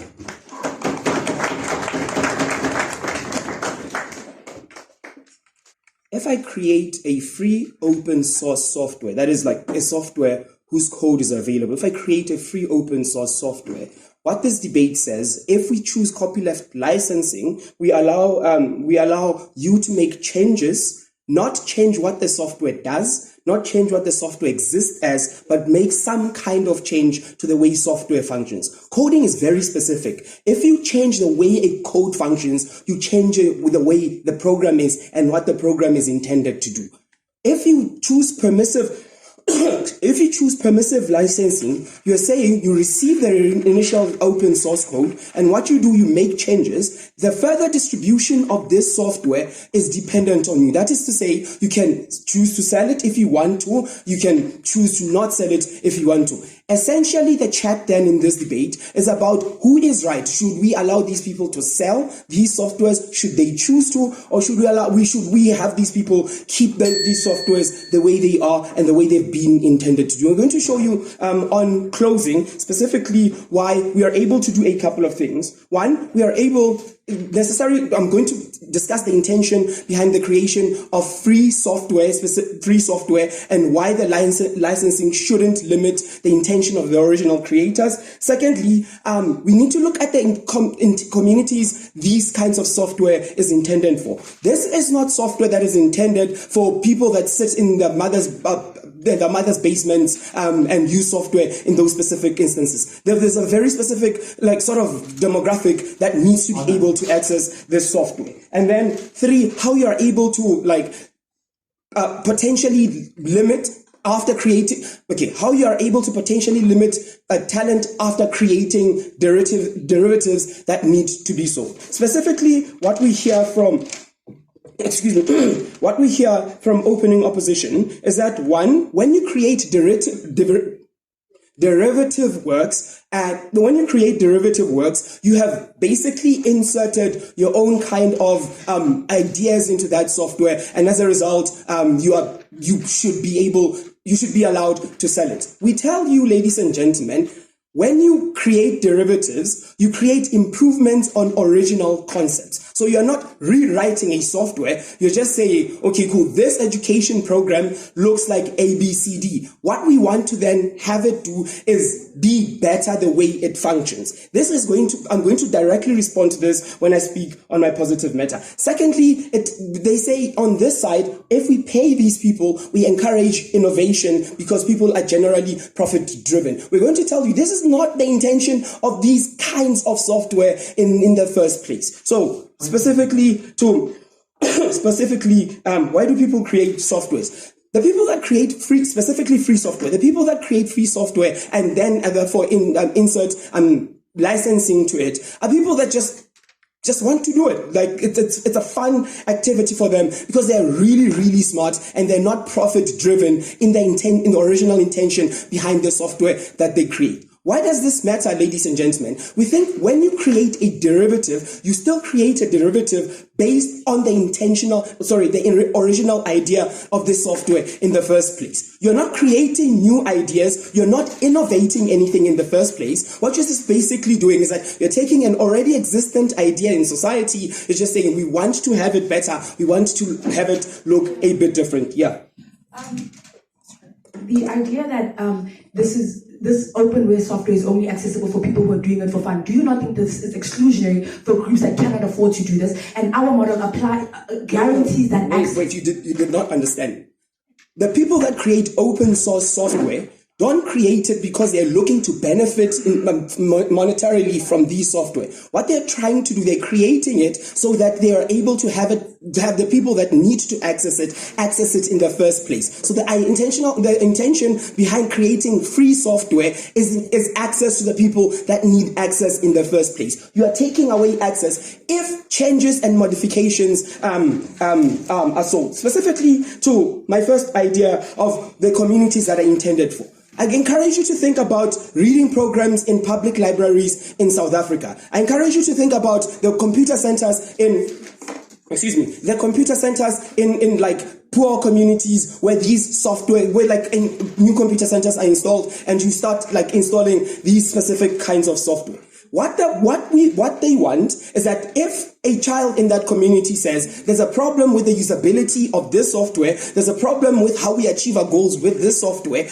If I create a free open source software, that is like a software whose code is available, if I create a free open source software, what this debate says, if we choose copyleft licensing, we allow you to make changes, not change what the software does, not change what the software exists as, but make some kind of change to the way software functions. Coding is very specific. If you change the way a code functions, you change it with the way the program is and what the program is intended to do. If you choose permissive licensing, you're saying you receive the initial open source code, and what you do, you make changes. The further distribution of this software is dependent on you. That is to say, you can choose to sell it if you want to. You can choose to not sell it if you want to. Essentially, the chat then in this debate is about who is right. Should we allow these people to sell these softwares? Should they choose to, or should we have these people keep these softwares the way they are and the way they've been intended to do? I'm going to show you on closing specifically why we are able to do a couple of things. One, we are able I'm going to discuss the intention behind the creation of free software, and why the licensing shouldn't limit the intention of the original creators. Secondly, we need to look at the communities these kinds of software is intended for. This is not software that is intended for people that sit in the mother's basements and use software in those specific instances. There's a very specific sort of demographic that needs to be able to access this software. And then 3, how you are able to potentially limit after creating, how you are able to potentially limit talent after creating derivatives that need to be sold. Specifically, what we hear from opening opposition is that, one, when you create derivative works, you have basically inserted your own kind of ideas into that software, and as a result, you should be allowed to sell it. We tell you, ladies and gentlemen, when you create derivatives, you create improvements on original concepts. So you're not rewriting a software. You're just saying, okay, cool, this education program looks like A, B, C, D. What we want to then have it do is be better the way it functions. I'm going to directly respond to this when I speak on my positive meta. Secondly, they say on this side, if we pay these people, we encourage innovation because people are generally profit driven. We're going to tell you this is not the intention of these kinds of software in the first place. So specifically, why do people create softwares? The people that create free software, the people that create free software and then therefore insert licensing to it are people that just want to do it. Like it's a fun activity for them because they're really, really smart and they're not profit driven in the original intention behind the software that they create. Why does this matter, ladies and gentlemen? We think when you create a derivative, you still create a derivative based on the original idea of the software in the first place. You're not creating new ideas. You're not innovating anything in the first place. What you're just basically doing is that you're taking an already existent idea in society. You're just saying, we want to have it better. We want to have it look a bit different. Yeah. The idea that this openware software is only accessible for people who are doing it for fun. Do you not think this is exclusionary for groups that cannot afford to do this? And our model guarantees that access. Wait, you did not understand. The people that create open source software don't create it because they're looking to benefit monetarily from these software. What they're trying to do, they're creating it so that they are able to have the people that need to access it in the first place. So the intention behind creating free software is access to the people that need access in the first place. You are taking away access if changes and modifications are sold. Specifically to my first idea of the communities that are intended for. I encourage you to think about reading programs in public libraries in South Africa. I encourage you to think about the computer centers in like poor communities where these new computer centers are installed and you start like installing these specific kinds of software. What they want is that if a child in that community says there's a problem with the usability of this software, there's a problem with how we achieve our goals with this software,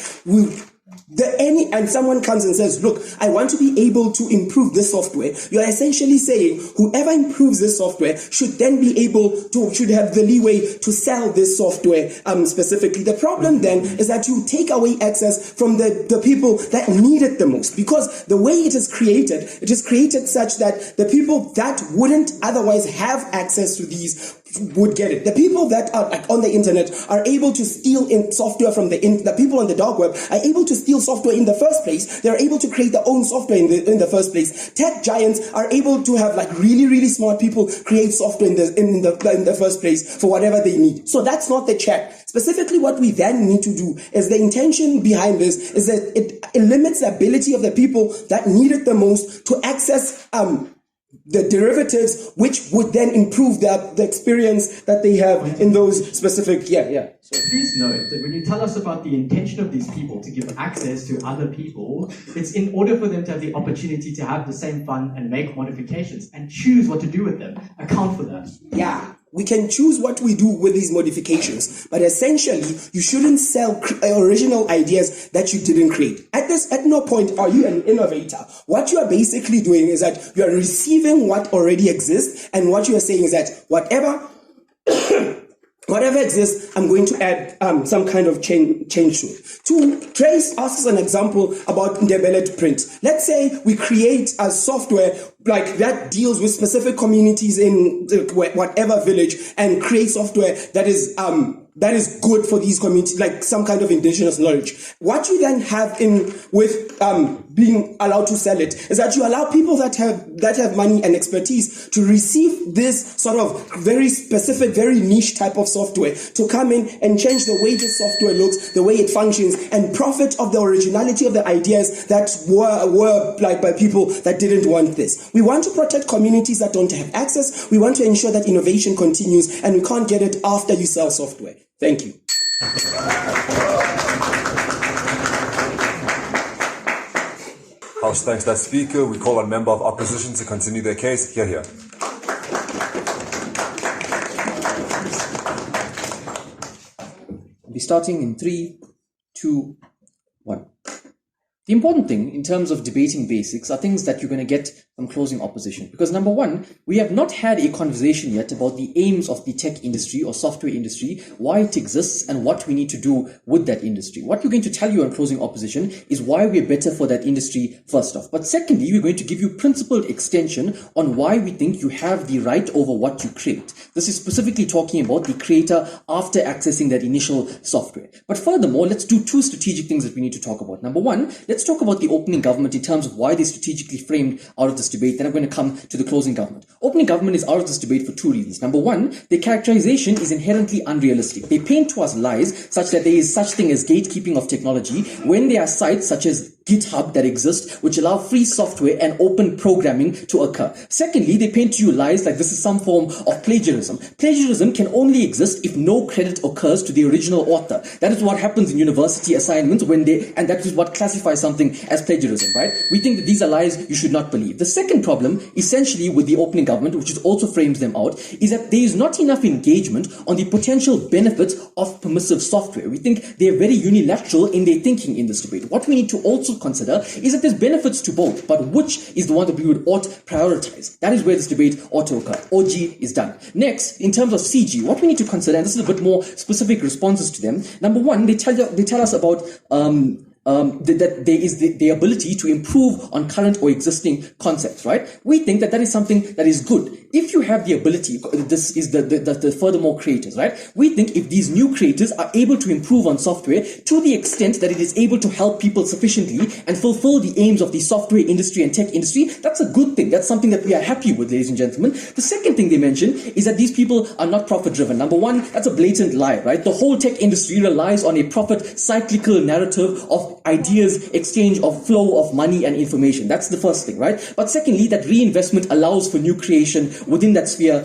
and someone comes and says, look, I want to be able to improve this software, you're essentially saying whoever improves this software should then should have the leeway to sell this software specifically. The problem then is that you take away access from the people that need it the most, because the way it is created such that the people that wouldn't otherwise have access to these would get it. The people that are on the internet are able to steal software from the people on the dark web are able to steal software in the first place. They're able to create their own software in the first place. Tech giants are able to have like really, really smart people create software in the first place for whatever they need. So that's not the check. Specifically, what we then need to do is the intention behind this is that it limits the ability of the people that need it the most to access the derivatives, which would then improve the experience that they have in those specific, So please note that when you tell us about the intention of these people to give access to other people, it's in order for them to have the opportunity to have the same fun and make modifications and choose what to do with them. Account for that. Yeah. We can choose what we do with these modifications, but essentially, you shouldn't sell original ideas that you didn't create. At no point are you an innovator. What you are basically doing is that you are receiving what already exists, and what you are saying is that whatever exists, I'm going to add some kind of change to it. Trey asks an example about Ndebele print. Let's say we create a software like that deals with specific communities in whatever village and create software that is good for these communities, like some kind of indigenous knowledge. What you then have with being allowed to sell it is that you allow people that have money and expertise to receive this sort of very specific, very niche type of software to come in and change the way this software looks, the way it functions, and profit of the originality of the ideas that were like by people that didn't want this. We want to protect communities that don't have access. We want to ensure that innovation continues, and we can't get it after you sell software. Thank you. House thanks that speaker. We call on member of opposition to continue their case. Here. starting in 3, 2, 1. The important thing in terms of debating basics are things that you're going to get from closing opposition. Because number one, we have not had a conversation yet about the aims of the tech industry or software industry, why it exists and what we need to do with that industry. What we're going to tell you on closing opposition is why we're better for that industry first off. But secondly, we're going to give you principled extension on why we think you have the right over what you create. This is specifically talking about the creator after accessing that initial software. But furthermore, let's do two strategic things that we need to talk about. Number one, let's talk about the opening government in terms of why they strategically framed out of this debate. Then I'm going to come to the closing government. Opening government is out of this debate for two reasons. Number one, the characterization is inherently unrealistic. They paint to us lies such that there is such thing as gatekeeping of technology when there are sites such as GitHub that exist which allow free software and open programming to occur. Secondly, they paint to you lies like this is some form of plagiarism. Plagiarism can only exist if no credit occurs to the original author. That is what happens in university assignments and that is what classifies something as plagiarism, right? We think that these are lies you should not believe. The second problem, essentially with the opening government, which is also frames them out, is that there is not enough engagement on the potential benefits of permissive software. We think they are very unilateral in their thinking in this debate. What we need to also consider is that there's benefits to both, but which is the one that we would ought prioritize? That is where this debate ought to occur. OG is done. Next, in terms of CG, what we need to consider, and this is a bit more specific responses to them. Number one, they tell us about that there is the ability to improve on current or existing concepts, right? We think that is something that is good. If you have the ability, this is the furthermore creators, right? We think if these new creators are able to improve on software to the extent that it is able to help people sufficiently and fulfill the aims of the software industry and tech industry, that's a good thing. That's something that we are happy with, ladies and gentlemen. The second thing they mention is that these people are not profit driven. Number one, that's a blatant lie, right? The whole tech industry relies on a profit cyclical narrative of ideas, exchange of flow of money and information. That's the first thing, right? But secondly, that reinvestment allows for new creation within that sphere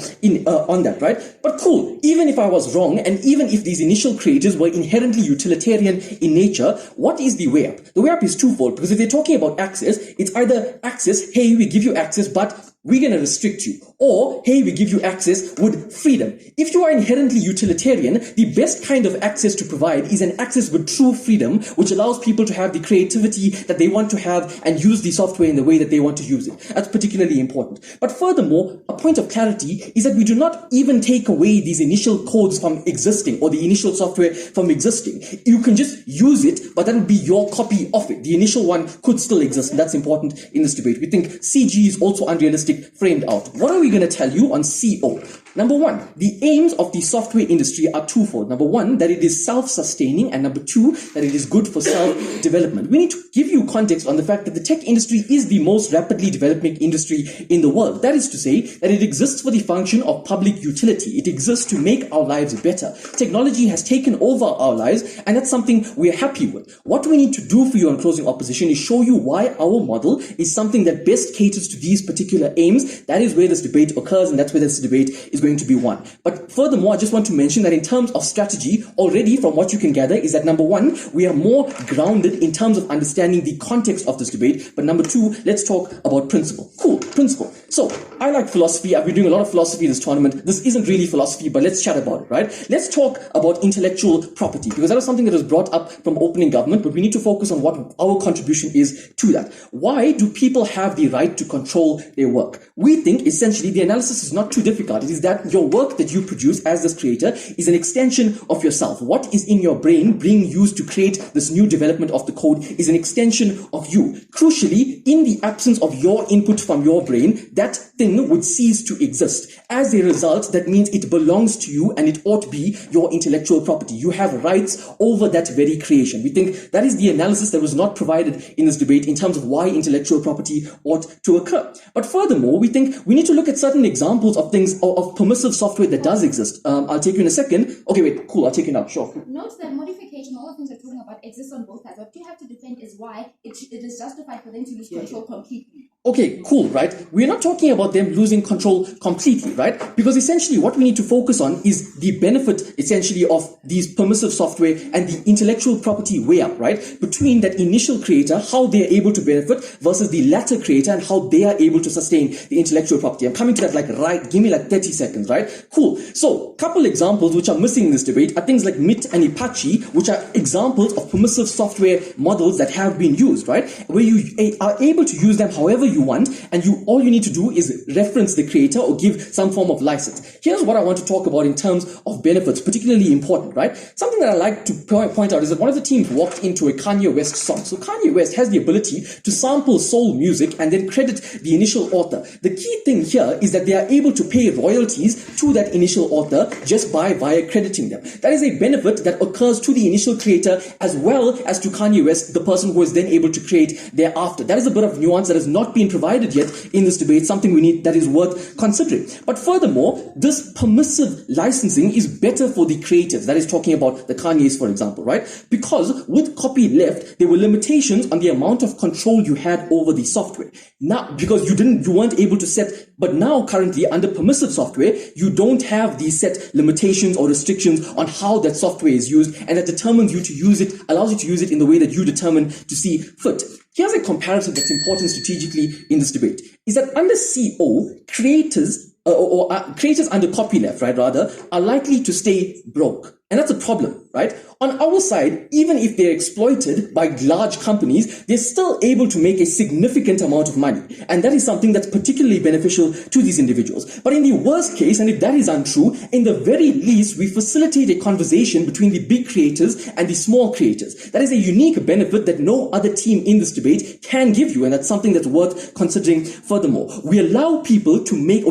on that, right? But cool, even if I was wrong, and even if these initial creators were inherently utilitarian in nature, what is the way up? The way up is twofold, because if they're talking about access, it's either access, hey, we give you access, but we're going to restrict you. Or, hey, we give you access with freedom. If you are inherently utilitarian, the best kind of access to provide is an access with true freedom, which allows people to have the creativity that they want to have and use the software in the way that they want to use it. That's particularly important. But furthermore, a point of clarity is that we do not even take away these initial codes from existing or the initial software from existing. You can just use it, but that would be your copy of it. The initial one could still exist, and that's important in this debate. We think CG is also unrealistic framed out. What are we going to tell you on CO? Number one, the aims of the software industry are twofold. Number one, that it is self-sustaining, and number two, that it is good for self-development. We need to give you context on the fact that the tech industry is the most rapidly developing industry in the world. That is to say that it exists for the function of public utility. It exists to make our lives better. Technology has taken over our lives, and that's something we're happy with. What we need to do for you on closing opposition is show you why our model is something that best caters to these particular aims. That is where this debate occurs, and that's where this debate is going to be won. But furthermore, I just want to mention that in terms of strategy, already from what you can gather is that number one, we are more grounded in terms of understanding the context of this debate. But number two, let's talk about principle. Cool, principle. So I like philosophy. I've been doing a lot of philosophy this tournament. This isn't really philosophy, but let's chat about it, right? Let's talk about intellectual property, because that was something that was brought up from opening government, but we need to focus on what our contribution is to that. Why do people have the right to control their work? We think essentially the analysis is not too difficult. It is that your work that you produce as this creator is an extension of yourself. What is in your brain being used to create this new development of the code is an extension of you. Crucially, in the absence of your input from your brain, that thing would cease to exist. As a result, that means it belongs to you and it ought to be your intellectual property. You have rights over that very creation. We think that is the analysis that was not provided in this debate in terms of why intellectual property ought to occur. But furthermore, we think we need to look at certain examples of things, of permissive software that does exist. I'll take you in a second. Okay, wait, cool, I'll take you now, sure. Note that modification, all the things we're talking about, exists on both sides. What you have to defend is why it is justified for them to lose control completely. Okay, cool, right? We're not talking about them losing control completely, right? Because essentially what we need to focus on is the benefit, essentially, of these permissive software and the intellectual property way up, right? Between that initial creator, how they're able to benefit, versus the latter creator and how they are able to sustain the intellectual property. I'm coming to that give me 30 seconds, right? Cool. So, couple examples which are missing in this debate are things like MIT and Apache, which are examples of permissive software models that have been used, right? Where you are able to use them however you want, and all you need to do is reference the creator or give some form of license. Here's what I want to talk about in terms of benefits, particularly important, right? Something that I like to point out is that one of the teams walked into a Kanye West song. So Kanye West has the ability to sample soul music and then credit the initial author. The key thing here is that they are able to pay royalties to that initial author just via crediting them. That is a benefit that occurs to the initial creator as well as to Kanye West, the person who is then able to create thereafter. That is a bit of nuance that has not been provided yet in this debate, something we need that is worth considering. But furthermore, this permissive licensing is better for the creatives. That is talking about the Kanyes, for example, right? Because with copyleft, there were limitations on the amount of control you had over the software. Now, because you weren't able to set, but now currently under permissive software, you don't have these set limitations or restrictions on how that software is used, and that determines you to use it, allows you to use it in the way that you determine to see fit. Here's a comparison that's important strategically in this debate, is that under CO, creators under copyleft, right, rather, are likely to stay broke. And that's a problem, right? On our side, even if they're exploited by large companies, they're still able to make a significant amount of money. And that is something that's particularly beneficial to these individuals. But in the worst case, and if that is untrue, in the very least, we facilitate a conversation between the big creators and the small creators. That is a unique benefit that no other team in this debate can give you. And that's something that's worth considering furthermore. We allow people to make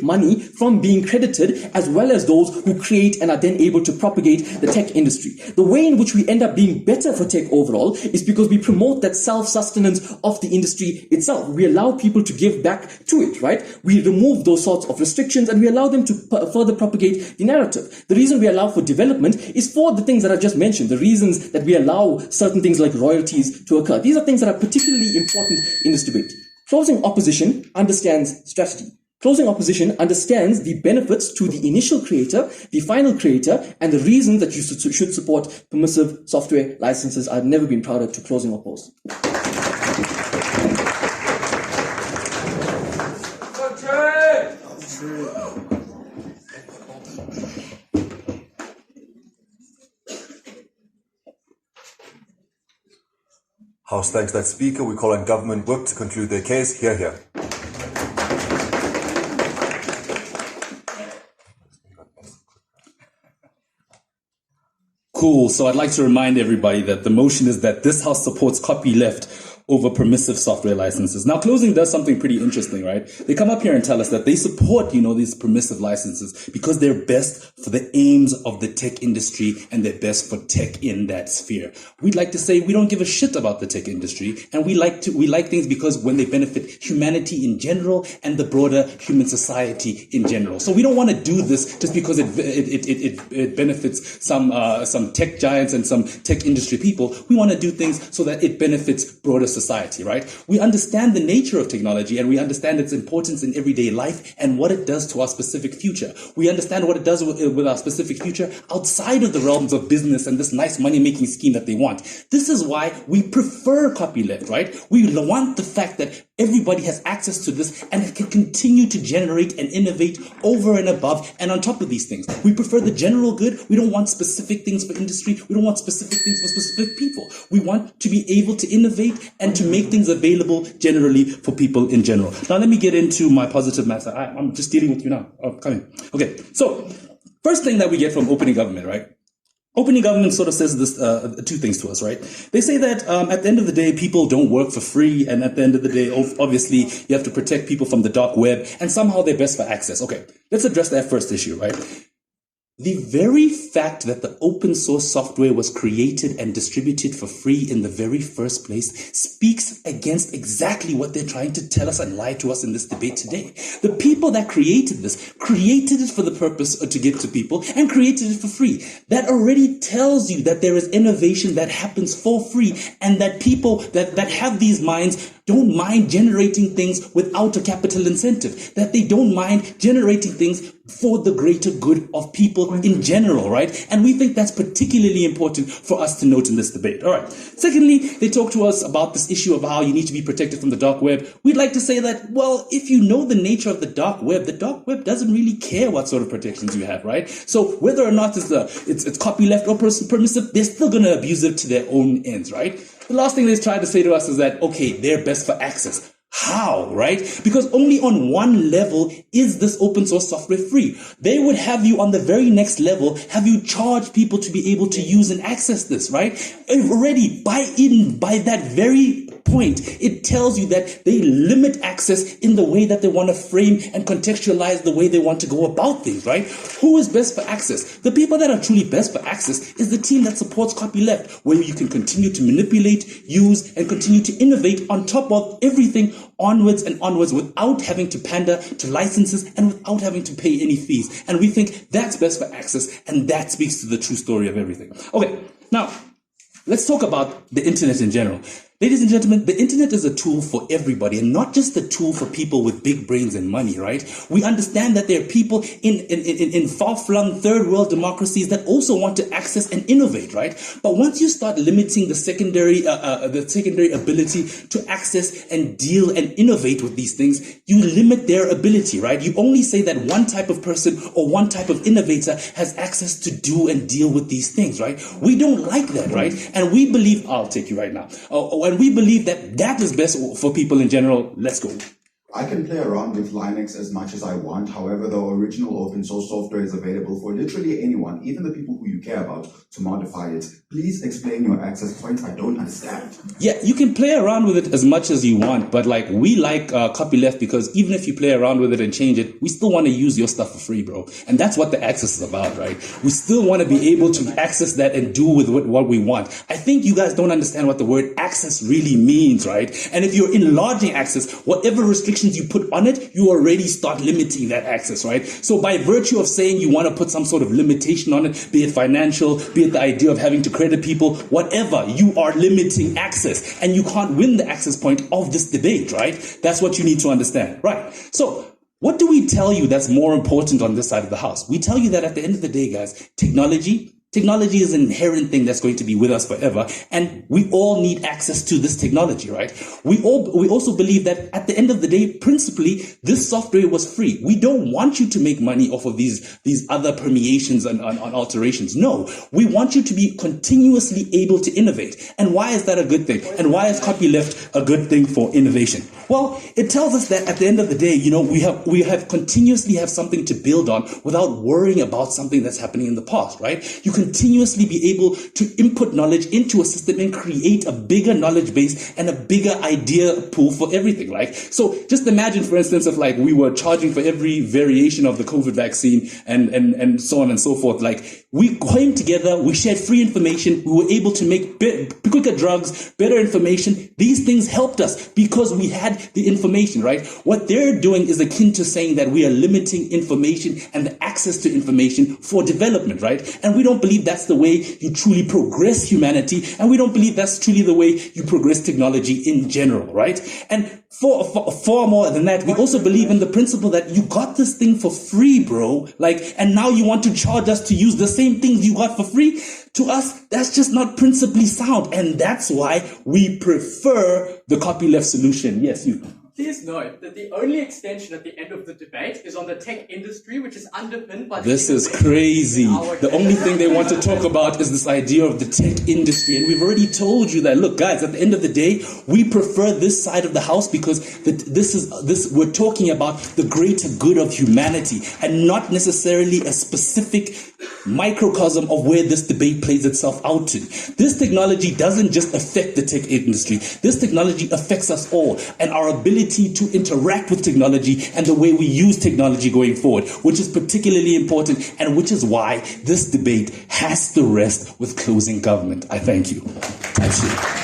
money from being credited, as well as those who create and are then able to propagate the tech industry. The way in which we end up being better for tech overall is because we promote that self-sustenance of the industry itself. We allow people to give back to it, right? We remove those sorts of restrictions and we allow them to further propagate the narrative. The reason we allow for development is for the things that I've just mentioned, the reasons that we allow certain things like royalties to occur. These are things that are particularly important in this debate. Closing opposition understands strategy. Closing opposition understands the benefits to the initial creator, the final creator, and the reasons that you should support permissive software licenses. I've never been prouder to closing oppose. House thanks that speaker. We call on Government Whip to conclude their case. Hear, hear. Cool. So I'd like to remind everybody that the motion is that this House supports copyleft over permissive software licenses. Now, closing does something pretty interesting, right? They come up here and tell us that they support, these permissive licenses because they're best for the aims of the tech industry and they're best for tech in that sphere. We'd like to say we don't give a shit about the tech industry, and we like things because when they benefit humanity in general and the broader human society in general. So we don't want to do this just because it benefits some tech giants and some tech industry people. We want to do things so that it benefits broader society, right? We understand the nature of technology and we understand its importance in everyday life and what it does to our specific future. We understand what it does with our specific future outside of the realms of business and this nice money-making scheme that they want. This is why we prefer copyleft, right? We want the fact that everybody has access to this and it can continue to generate and innovate over and above and on top of these things. We prefer the general good. We don't want specific things for industry. We don't want specific things for specific people. We want to be able to innovate and to make things available generally for people in general. Now, let me get into my positive matter. I'm just dealing with you now. Oh, come in. Okay, so first thing that we get from opening government, right? Opening government sort of says this, two things to us, right? They say that at the end of the day, people don't work for free, and at the end of the day, obviously, you have to protect people from the dark web, and somehow they're best for access. Okay, let's address that first issue, right? The very fact that the open source software was created and distributed for free in the very first place speaks against exactly what they're trying to tell us and lie to us in this debate today. The people that created this created it for the purpose to give to people and created it for free. That already tells you that there is innovation that happens for free and that people that have these minds don't mind generating things without a capital incentive, that they don't mind generating things for the greater good of people in general, right? And we think that's particularly important for us to note in this debate. All right. Secondly, they talk to us about this issue of how you need to be protected from the dark web. We'd like to say that, well, if you know the nature of the dark web doesn't really care what sort of protections you have, right? So whether or not it's copyleft or permissive, they're still going to abuse it to their own ends, right? The last thing they try to say to us is that, okay, they're best for access. How, right? Because only on one level is this open source software free. They would have you on the very next level, have you charge people to be able to use and access this, right? Already by that very point, it tells you that they limit access in the way that they want to frame and contextualize the way they want to go about things, right? Who is best for access? The people that are truly best for access is the team that supports copyleft, where you can continue to manipulate, use, and continue to innovate on top of everything onwards and onwards without having to pander to licenses and without having to pay any fees. And we think that's best for access, and that speaks to the true story of everything. Okay, now let's talk about the internet in general. Ladies and gentlemen, the internet is a tool for everybody, and not just a tool for people with big brains and money, right? We understand that there are people in far-flung third world democracies that also want to access and innovate, right? But once you start limiting the secondary ability to access and deal and innovate with these things, you limit their ability, right? You only say that one type of person or one type of innovator has access to do and deal with these things, right? We don't like that, right? And we believe, I'll take you right now. And we believe that that is best for people in general. Let's go. I can play around with Linux as much as I want. However, the original open source software is available for literally anyone, even the people who you care about, to modify it. Please explain your access points. I don't understand. Yeah, you can play around with it as much as you want, but like we like copyleft because even if you play around with it and change it, we still want to use your stuff for free, bro. And that's what the access is about, right? We still want to be able to access that and do with what we want. I think you guys don't understand what the word access really means, right? And if you're enlarging access, whatever restrictions you put on it, you already start limiting that access, right? So by virtue of saying you want to put some sort of limitation on it, be it financial, be it the idea of having to credit people, whatever, you are limiting access, and you can't win the access point of this debate, right? That's what you need to understand, right? So what do we tell you that's more important on this side of the house? We tell you that at the end of the day, guys, technology is an inherent thing that's going to be with us forever, and we all need access to this technology, right? We also believe that at the end of the day, principally, this software was free. We don't want you to make money off of these other permeations and alterations. No, we want you to be continuously able to innovate. And why is that a good thing? And why is copyleft a good thing for innovation? Well, it tells us that at the end of the day, we have continuously have something to build on without worrying about something that's happening in the past, right? You continuously be able to input knowledge into a system and create a bigger knowledge base and a bigger idea pool for everything, right? So just imagine, for instance, if like we were charging for every variation of the COVID vaccine and so on and so forth. Like we came together, we shared free information, we were able to make quicker drugs, better information. These things helped us because we had the information, right? What they're doing is akin to saying that we are limiting information and the access to information for development, right? And we don't believe that's the way you truly progress humanity, and we don't believe that's truly the way you progress technology in general, right? And for far more than that, we also believe in the principle that you got this thing for free, bro. Like, and now you want to charge us to use the same things you got for free? To us, that's just not principally sound, and that's why we prefer the copyleft solution. Yes, you. Please note that the only extension at the end of the debate is on the tech industry, which is underpinned by This is crazy. The only thing they want to talk about is this idea of the tech industry. And we've already told you that, look, guys, at the end of the day, we prefer this side of the house because we're talking about the greater good of humanity and not necessarily a specific microcosm of where this debate plays itself out to. This technology doesn't just affect the tech industry. This technology affects us all and our ability to interact with technology and the way we use technology going forward, which is particularly important and which is why this debate has to rest with closing government. I thank you. That's it.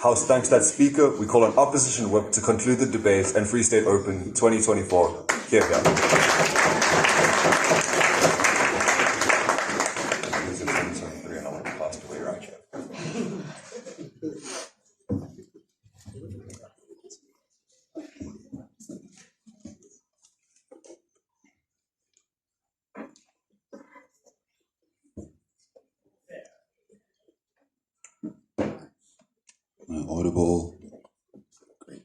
House thanks that speaker. We call on opposition whip to conclude the debates and Free State Open 2024. Here we go. Am I audible? Great.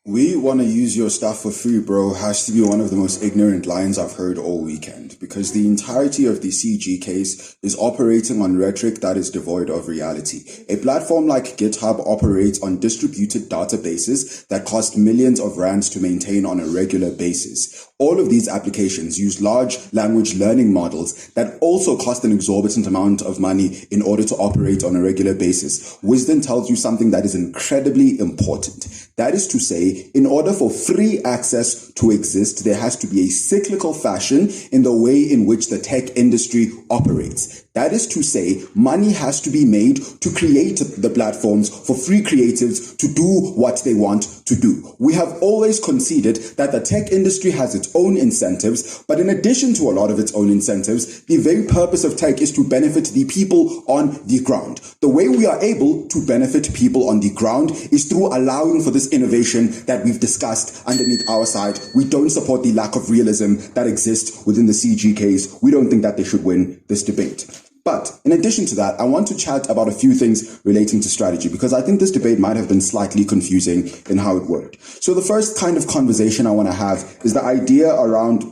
We want to use your stuff for free, bro, has to be one of the most ignorant lines I've heard all weekend, because the entirety of the CG case is operating on rhetoric that is devoid of reality. A platform like GitHub operates on distributed databases that cost millions of rands to maintain on a regular basis. All of these applications use large language learning models that also cost an exorbitant amount of money in order to operate on a regular basis. Wisden tells you something that is incredibly important. That is to say, in order for free access to exist, there has to be a cyclical fashion in the way in which the tech industry operates. That is to say, money has to be made to create the platforms for free creatives to do what they want to do. We have always conceded that the tech industry has its own incentives, but in addition to a lot of its own incentives, the very purpose of tech is to benefit the people on the ground. The way we are able to benefit people on the ground is through allowing for this innovation that we've discussed underneath our side. We don't support the lack of realism that exists within the CG case. We don't think that they should win this debate. But in addition to that, I want to chat about a few things relating to strategy, because I think this debate might have been slightly confusing in how it worked. So the first kind of conversation I want to have is the idea around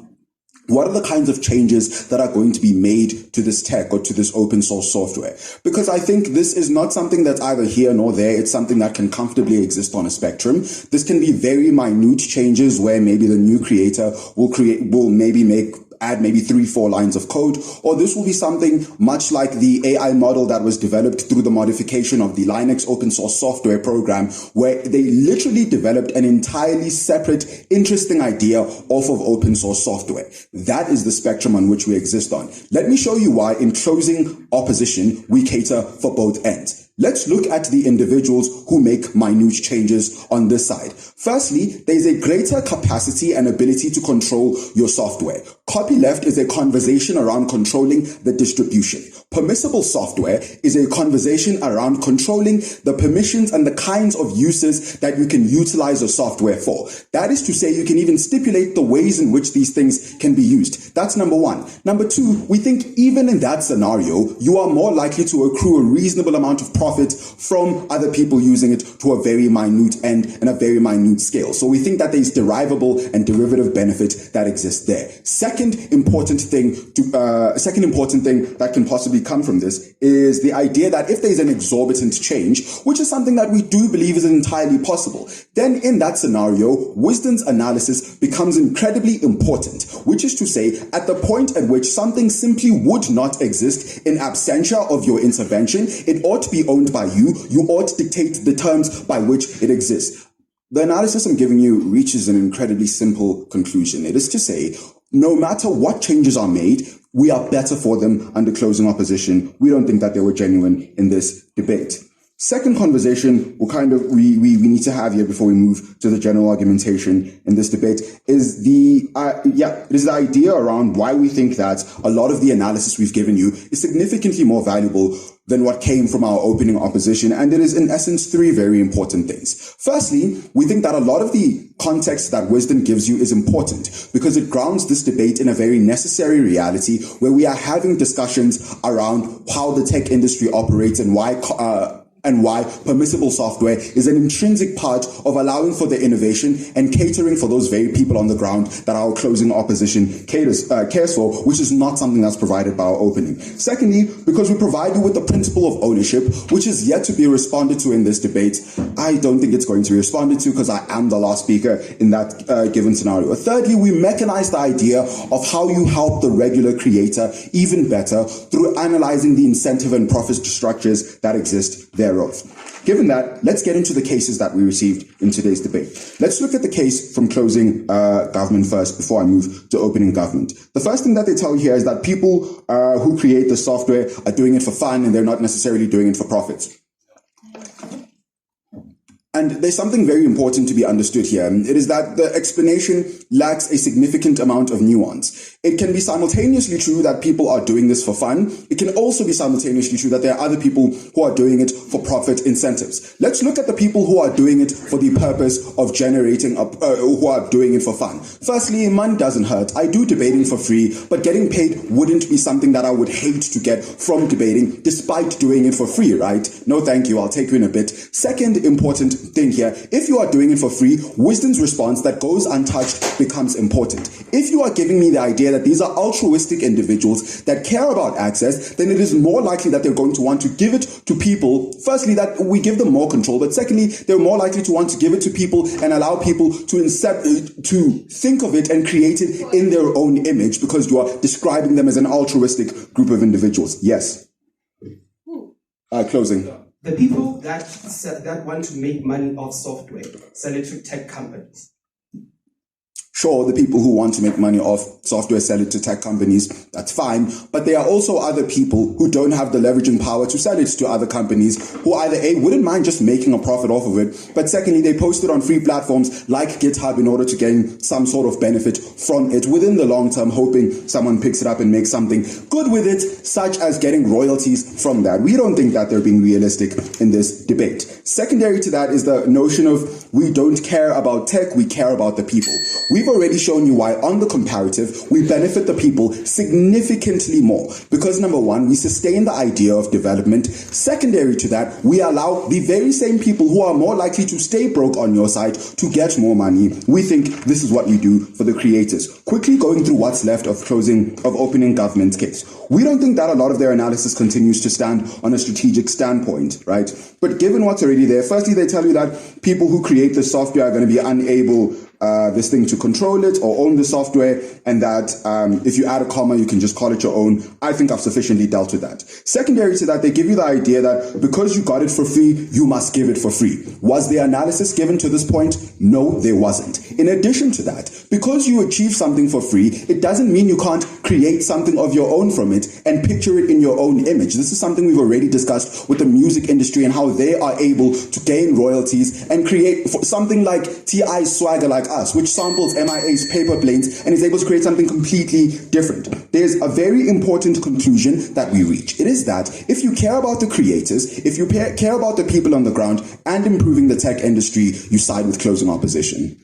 what are the kinds of changes that are going to be made to this tech or to this open source software? Because I think this is not something that's either here nor there. It's something that can comfortably exist on a spectrum. This can be very minute changes where maybe the new creator will maybe add maybe 3-4 lines of code, or this will be something much like the AI model that was developed through the modification of the Linux open source software program, where they literally developed an entirely separate, interesting idea off of open source software. That is the spectrum on which we exist on. Let me show you why in closing opposition, we cater for both ends. Let's look at the individuals who make minute changes on this side. Firstly, there is a greater capacity and ability to control your software. Copyleft is a conversation around controlling the distribution. Permissible software is a conversation around controlling the permissions and the kinds of uses that you can utilize your software for. That is to say, you can even stipulate the ways in which these things can be used. That's number one. Number two, we think even in that scenario, you are more likely to accrue a reasonable amount of profit from other people using it to a very minute end and a very minute scale. So we think that there is derivable and derivative benefit that exists there. Second important thing that can possibly come from this is the idea that if there's an exorbitant change, which is something that we do believe is entirely possible, then in that scenario, Wisden's analysis becomes incredibly important, which is to say, at the point at which something simply would not exist in absentia of your intervention, it ought to be owned by you. You ought to dictate the terms by which it exists. The analysis I'm giving you reaches an incredibly simple conclusion. It is to say, no matter what changes are made, we are better for them under closing opposition. We don't think that they were genuine in this debate. Second conversation we need to have here before we move to the general argumentation in this debate is the idea around why we think that a lot of the analysis we've given you is significantly more valuable than what came from our opening opposition, and it is in essence 3 very important things. Firstly, we think that a lot of the context that Wisden gives you is important because it grounds this debate in a very necessary reality where we are having discussions around how the tech industry operates and why permissible software is an intrinsic part of allowing for the innovation and catering for those very people on the ground that our closing opposition cares for, which is not something that's provided by our opening. Secondly, because we provide you with the principle of ownership, which is yet to be responded to in this debate. I don't think it's going to be responded to because I am the last speaker in that given scenario. Thirdly, we mechanize the idea of how you help the regular creator even better through analyzing the incentive and profit structures that exist thereof. Given that, let's get into the cases that we received in today's debate. Let's look at the case from closing government first before I move to opening government. The first thing that they tell you here is that people who create the software are doing it for fun and they're not necessarily doing it for profits. And there's something very important to be understood here. It is that the explanation lacks a significant amount of nuance. It can be simultaneously true that people are doing this for fun. It can also be simultaneously true that there are other people who are doing it for profit incentives. Let's look at the people who are doing it for the purpose of generating, who are doing it for fun. Firstly, money doesn't hurt. I do debating for free, but getting paid wouldn't be something that I would hate to get from debating, despite doing it for free, right? No, thank you. I'll take you in a bit. Second important thing here, if you are doing it for free, Wisden's response that goes untouched becomes important. If you are giving me the idea that these are altruistic individuals that care about access, then it is more likely that they're going to want to give it to people. Firstly, that we give them more control, but secondly, they're more likely to want to give it to people and allow people to think of it and create it in their own image, because you are describing them as an altruistic group of individuals. Yes. Closing. The people that want to make money off software sell it to tech companies. Sure, the people who want to make money off software, sell it to tech companies, that's fine. But there are also other people who don't have the leveraging power to sell it to other companies who either A, wouldn't mind just making a profit off of it, but secondly, they post it on free platforms like GitHub in order to gain some sort of benefit from it within the long term, hoping someone picks it up and makes something good with it, such as getting royalties from that. We don't think that they're being realistic in this debate. Secondary to that is the notion of we don't care about tech, we care about the people. We've already shown you why on the comparative, we benefit the people significantly more. Because number one, we sustain the idea of development. Secondary to that, we allow the very same people who are more likely to stay broke on your side to get more money. We think this is what we do for the creators. Quickly going through what's left of opening government's case. We don't think that a lot of their analysis continues to stand on a strategic standpoint, right? But given what's already there, firstly, they tell you that people who create the software are going to be unable this thing to control it or own the software, and that if you add a comma, you can just call it your own. I think I've sufficiently dealt with that. Secondary to that, they give you the idea that because you got it for free, you must give it for free. Was the analysis given to this point? No, there wasn't. In addition to that, because you achieve something for free, it doesn't mean you can't create something of your own from it and picture it in your own image. This is something we've already discussed with the music industry and how they are able to gain royalties and create something like T.I.'s Swagger Like Us, which samples MIA's Paper Planes and is able to create something completely different. There's a very important conclusion that we reach. It is that if you care about the creators, if you care about the people on the ground and improving the tech industry, you side with closing opposition.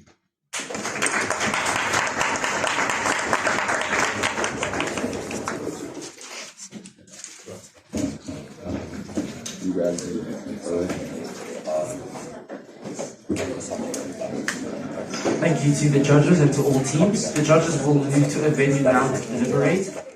Thank you to the judges and to all teams. The judges will move to a venue now to deliberate.